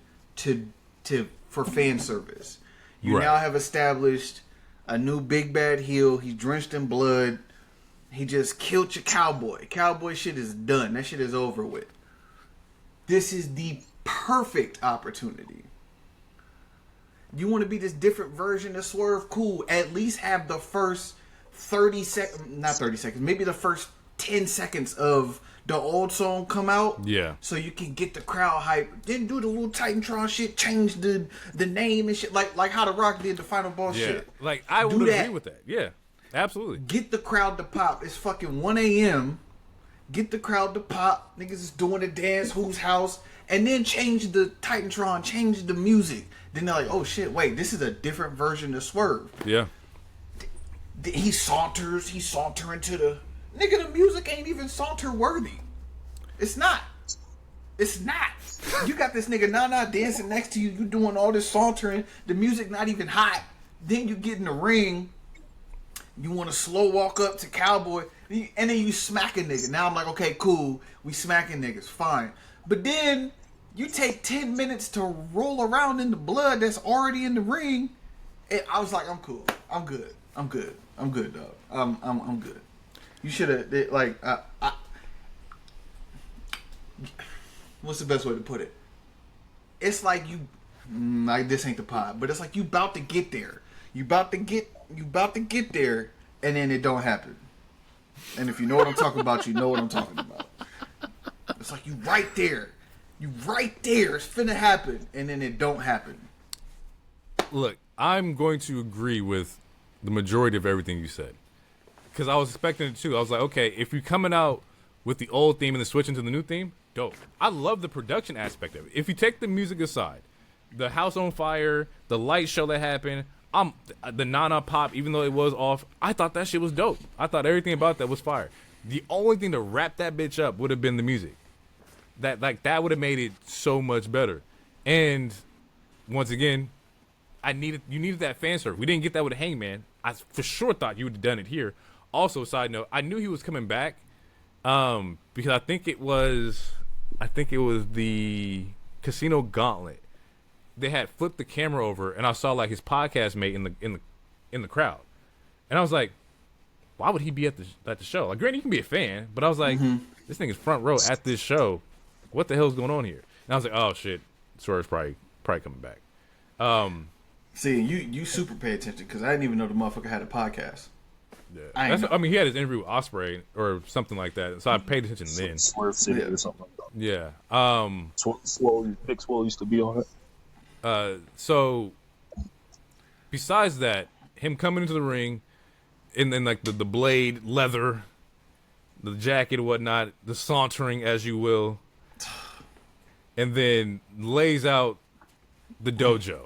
for fan service. You now have established a new big bad heel. He's drenched in blood. He just killed your cowboy. Cowboy shit is done. That shit is over with. This is the perfect opportunity You want to be this different version of Swerve? Cool. At least have the first 30 seconds, not 30 seconds, maybe the first 10 seconds of the old song come out. Yeah. So you can get the crowd hype. Then do the little Titantron shit, change the name and shit, like how The Rock did the Final Boss shit. Like, I would agree with that. Yeah, absolutely. Get the crowd to pop. It's fucking 1 a.m. Get the crowd to pop. Niggas is doing a dance, whose house, and then change the Titantron, change the music. Then they're like, oh shit, wait, this is a different version of Swerve. Yeah. He's sauntering to the... Nigga, the music ain't even saunter worthy. It's not. It's not. You got this nigga Nana dancing next to you. You doing all this sauntering. The music not even hot. Then you get in the ring. You want to slow walk up to Cowboy. And then you smack a nigga. Now I'm like, okay, cool. We smacking niggas. Fine. But then you take 10 minutes to roll around in the blood that's already in the ring. And I was like, I'm cool. I'm good. I'm good. I'm good, dog. I'm good. You should have, like, what's the best way to put it? It's like you, like, this ain't the pod, but it's like you about to get there. You about to get there, and then it don't happen. And if you know what I'm talking about, you know what I'm talking about. It's like you right there. You right there. It's finna happen, and then it don't happen. Look, I'm going to agree with the majority of everything you said. Because I was expecting it too. I was like, okay, if you're coming out with the old theme and then switching to the new theme, dope. I love the production aspect of it. If you take the music aside, the house on fire, the light show that happened, the Nana pop, even though it was off, I thought that shit was dope. I thought everything about that was fire. The only thing to wrap that bitch up would have been the music. That would have made it so much better. And once again, you needed that fan service. We didn't get that with Hangman. I for sure thought you would have done it here. Also, side note, I knew he was coming back because I think it was the Casino Gauntlet. They had flipped the camera over, and I saw like his podcast mate in the crowd, and I was like, why would he be at the show? Like, granted, you can be a fan, but I was like, this thing is front row at this show. What the hell's going on here? And I was like, oh shit, Swerve's probably coming back. See, you super pay attention because I didn't even know the motherfucker had a podcast. Yeah. I mean, he had his interview with Ospreay or something like that, so I paid attention then. Swerve City or something like that. Yeah. Big Swole used to be on it. So, besides that, him coming into the ring, and then like the blade leather, the jacket and whatnot, the sauntering as you will, and then lays out the dojo.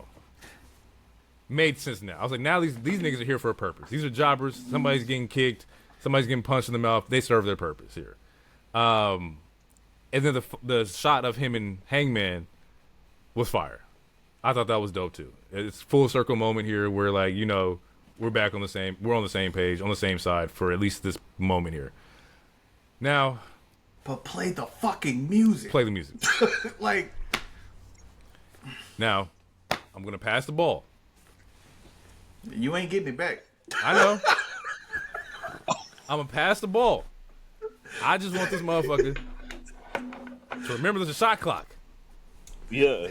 Made sense now. I was like, now these niggas are here for a purpose. These are jobbers. Somebody's getting kicked. Somebody's getting punched in the mouth. They serve their purpose here. And then the shot of him and Hangman was fire. I thought that was dope too. It's full circle moment here where, like, you know, we're on the same page, on the same side for at least this moment here. Now, but play the fucking music. Play the music. Like, now, I'm gonna pass the ball. You ain't getting it back. I know. I'm gonna pass the ball. I just want this motherfucker to remember there's a shot clock. Yeah.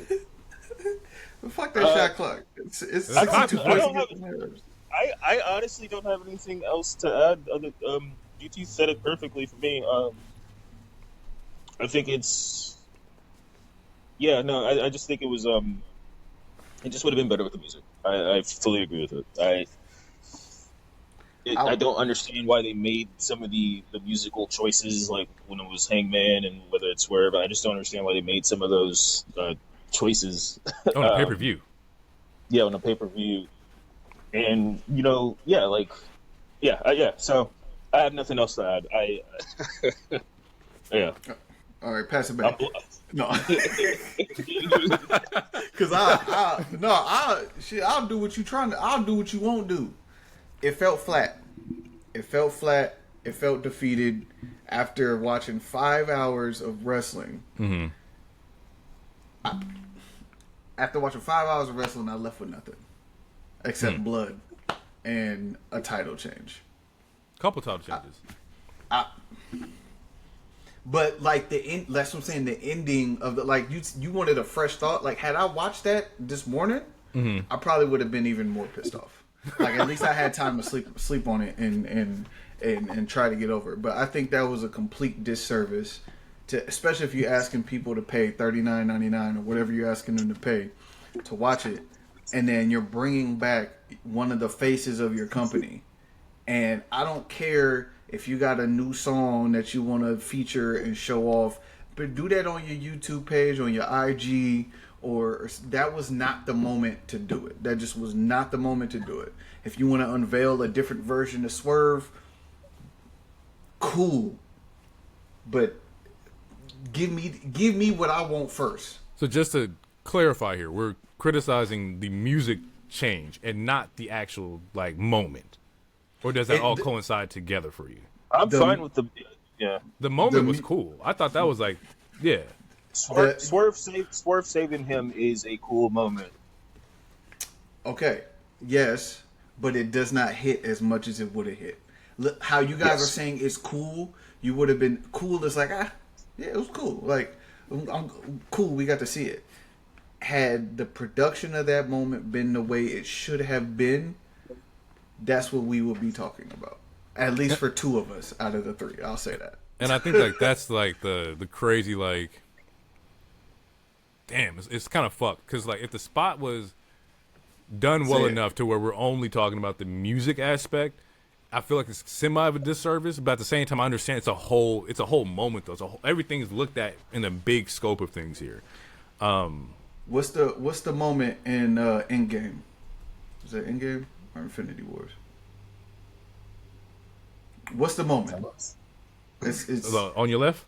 Fuck that shot clock. It's 62 points. I honestly don't have anything else to add. GT said it perfectly for me. I think it's... Yeah, no, I just think it was... It just would have been better with the music. I fully agree with it. I don't understand why they made some of the musical choices, like when it was Hangman and whether it's Swerve. I just don't understand why they made some of those choices. On a pay-per-view. Yeah, on a pay-per-view. And, you know, yeah, like, yeah. So, I have nothing else to add. Yeah. All right, pass it back. No, because I'll do what I'll do what you won't do. It felt flat. It felt defeated after watching 5 hours of wrestling. Mm-hmm. After watching 5 hours of wrestling, I left with nothing except blood and a title change. Couple title changes. But like that's what I'm saying. The ending of you wanted a fresh thought. Like, had I watched that this morning, I probably would have been even more pissed off. Like, at least I had time to sleep on it and try to get over it. But I think that was a complete disservice to, especially if you're asking people to pay $39.99 or whatever you're asking them to pay to watch it, and then you're bringing back one of the faces of your company. And I don't care if you got a new song that you want to feature and show off, but do that on your YouTube page, on your IG, or that was not the moment to do it. That just was not the moment to do it. If you want to unveil a different version of Swerve, cool. But give me what I want first. So just to clarify here, we're criticizing the music change and not the actual like moment. Or does that all coincide together for you? I'm fine with the The moment was cool. I thought that was like, yeah. Swerve saving him is a cool moment. Okay, yes, but it does not hit as much as it would have hit. Look, how you guys are saying it's cool, you would have been cool. It's like, yeah, it was cool. Like, I'm cool. We got to see it. Had the production of that moment been the way it should have been, that's what we will be talking about. At least for two of us out of the three, I'll say that. And I think like that's like the crazy like, damn, it's kind of fucked because like if the spot was done well enough to where we're only talking about the music aspect, I feel like it's semi of a disservice. But at the same time, I understand it's a whole moment though. Everything's looked at in the big scope of things here. What's the moment in Endgame? Is that Endgame or Infinity Wars? What's the moment? It's on your left.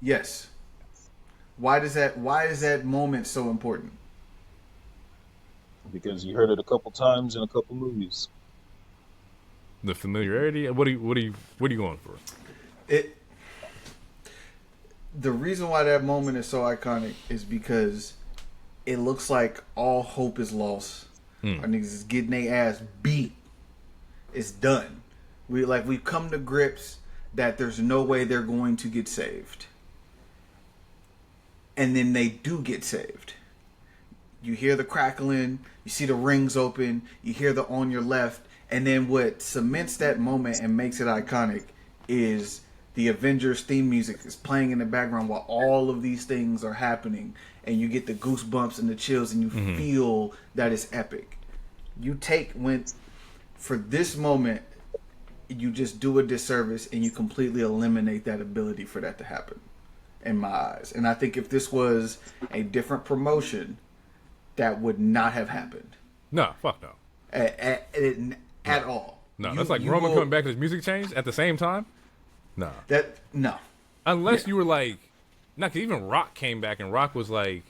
Yes. Why is that moment so important? Because you heard it a couple times in a couple movies. The familiarity. What are you going for? The reason why that moment is so iconic is because it looks like all hope is lost. Our niggas is getting their ass beat. It's done. We've come to grips that there's no way they're going to get saved. And then they do get saved. You hear the crackling, you see the rings open, you hear the on your left, and then what cements that moment and makes it iconic is the Avengers theme music is playing in the background while all of these things are happening, and you get the goosebumps and the chills, and you feel that it's epic. For this moment, you just do a disservice and you completely eliminate that ability for that to happen, in my eyes. And I think if this was a different promotion, that would not have happened. No, fuck no. At all. No, that's like Roman coming back to his music change at the same time. No. No. Unless you were like, cause even Rock came back and Rock was like,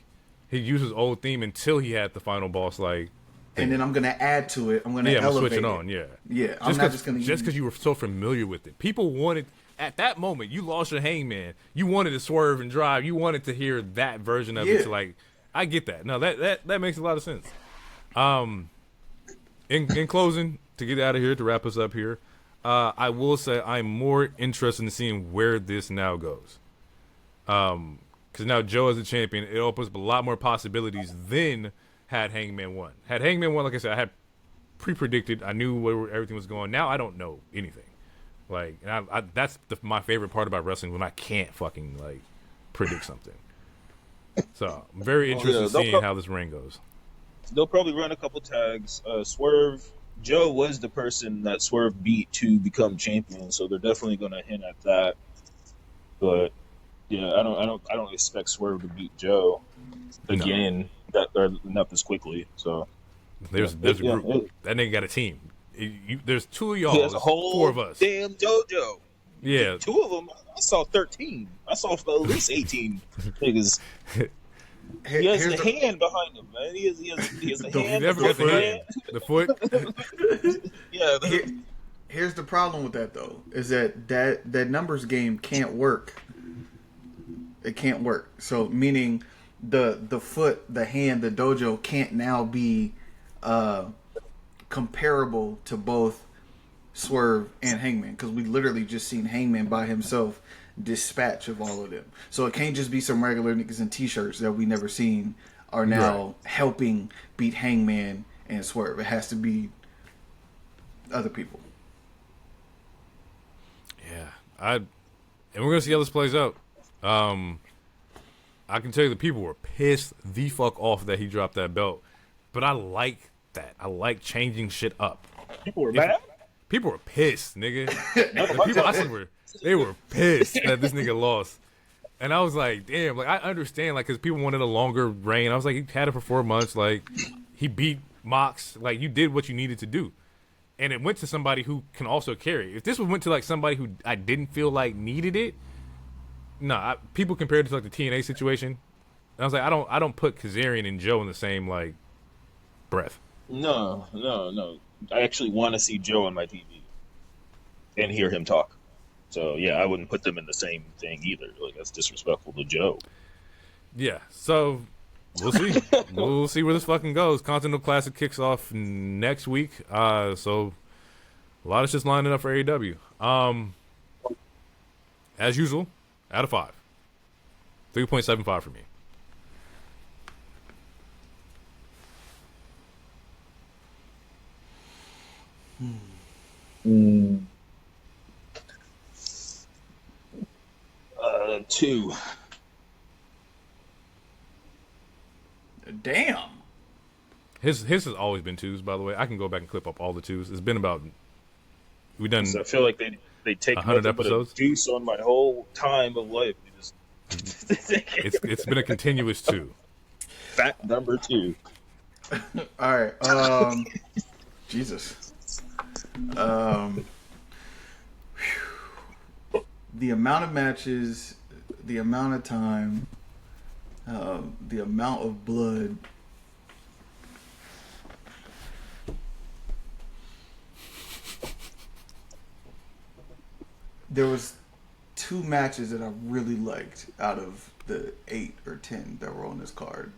he used his old theme until he had the final boss like. And then I'm gonna add to it. I'm gonna elevate switch it it on. Yeah. I'm not just gonna because you were so familiar with it. People wanted at that moment. You lost your Hangman. You wanted to swerve and drive. You wanted to hear that version of it. So like, I get that. No, that makes a lot of sense. In closing, to get out of here, to wrap us up here, I will say I'm more interested in seeing where this now goes. Because now Joe as a champion, it opens up a lot more possibilities than had Hangman won. Had Hangman won, like I said, I had pre-predicted. I knew where everything was going. Now I don't know anything. Like, and that's my favorite part about wrestling, when I can't fucking like predict something. So I'm very interested in seeing how this reign goes. They'll probably run a couple tags. Swerve. Joe was the person that Swerve beat to become champion, so they're definitely going to hint at that. But yeah, I don't expect Swerve to beat Joe again not this quickly. So there's a group. That nigga got a team. There's two of y'all. He has a whole four of us. Damn JoJo. Yeah, two of them. I saw 13. I saw at least 18 niggas. He has the hand behind him, man. He has the hand. You never got the hand. The foot. Yeah. Here's the problem with that though, is that numbers game can't work. It can't work. So meaning the foot, the hand, the dojo can't now be comparable to both Swerve and Hangman, because we literally just seen Hangman by himself dispatch of all of them. So it can't just be some regular niggas in t-shirts that we never seen are now helping beat Hangman and Swerve. It has to be other people. Yeah, and we're gonna see how this plays out. I can tell you the people were pissed the fuck off that he dropped that belt, but I like that. I like changing shit up. People were mad. People were pissed, nigga. The people I seen they were pissed that this nigga lost. And I was like, damn, like I understand, like, because people wanted a longer reign. I was like, he had it for 4 months. Like, he beat Mox. Like, you did what you needed to do. And it went to somebody who can also carry. If this went to, like, somebody who I didn't feel like needed it, people compared it to, like, the TNA situation. And I was like, I don't put Kazarian and Joe in the same, like, breath. No. I actually want to see Joe on my TV and hear him talk. So, yeah, I wouldn't put them in the same thing either. Like, that's disrespectful to Joe. Yeah, so we'll see. We'll see where this fucking goes. Continental Classic kicks off next week. So a lot of shit's lining up for AEW. As usual, out of 5. 3.75 for me. Mm. 2. Damn. His has always been 2s, by the way. I can go back and clip up all the 2s. It's been about So I feel like they take 100 nothing episodes. But a juice on my whole time of life. It's been a continuous 2. Fact number 2. All right. Jesus. The amount of matches, the amount of time, the amount of blood. There was 2 matches that I really liked out of the 8 or 10 that were on this card.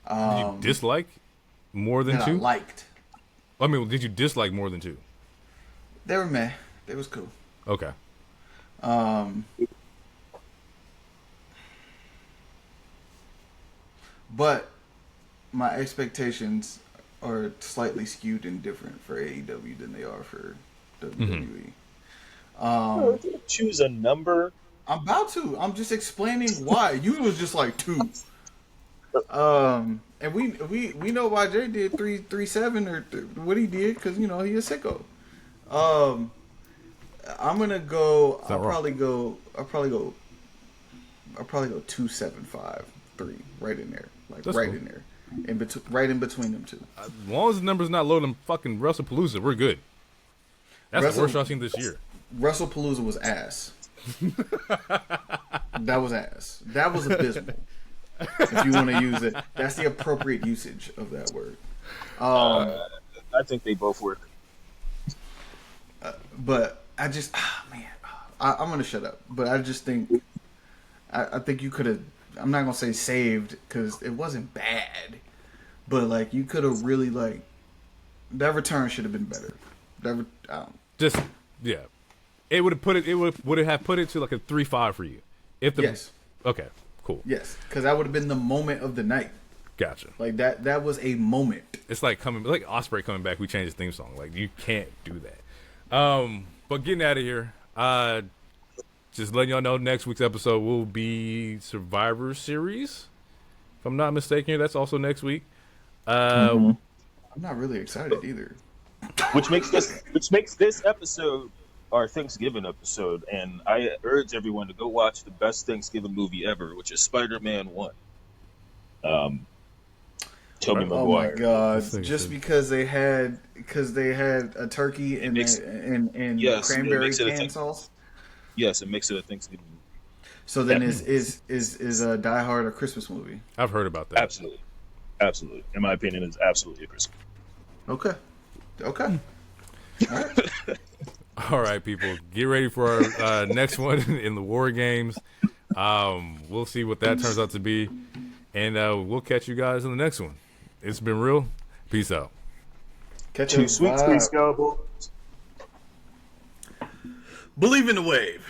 Did you dislike more than 2? I liked. I mean, did you dislike more than 2? They were meh. They was cool. Okay. But my expectations are slightly skewed and different for AEW than they are for WWE. Choose a number. I'm about to. I'm just explaining why. You was just like 2. And we know why Jay did 3-7 or what he did because he a sicko. I'm gonna go. I'll probably go 2.75, 3, right in there, like That's right cool. in there, right in between them 2. As long as the number's not low than fucking WrestlePalooza, we're good. That's the worst I've seen this year. WrestlePalooza was ass. That was ass. That was abysmal. If you want to use it, that's the appropriate usage of that word. I think they both work. But I just, I'm gonna shut up. But I just think, I think you could have. I'm not gonna say saved because it wasn't bad, but like you could have really like that return should have been better. It would have put it. It would have put it to like a 3.5 for you. Yes. Okay. Cool. Yes, because that would have been the moment of the night. Gotcha. Like that was a moment. It's like Ospreay coming back. We changed his theme song. Like you can't do that. But getting out of here. Just letting y'all know next week's episode will be Survivor Series. If I'm not mistaken, that's also next week. I'm not really excited either. Which makes this episode our Thanksgiving episode, and I urge everyone to go watch the best Thanksgiving movie ever, which is Spider-Man 1. Tobey Maguire. Oh my god! Just because they had a turkey and cranberry can sauce. Yes, it makes it a Thanksgiving movie. So then is Die Hard a Christmas movie? I've heard about that. Absolutely. In my opinion, it's absolutely a Christmas. Okay. All right. All right, people, get ready for our next one in the War Games. We'll see what that turns out to be, and we'll catch you guys in the next one. It's been real. Peace out. Catch 2 sweet Cowboys. Believe in the wave.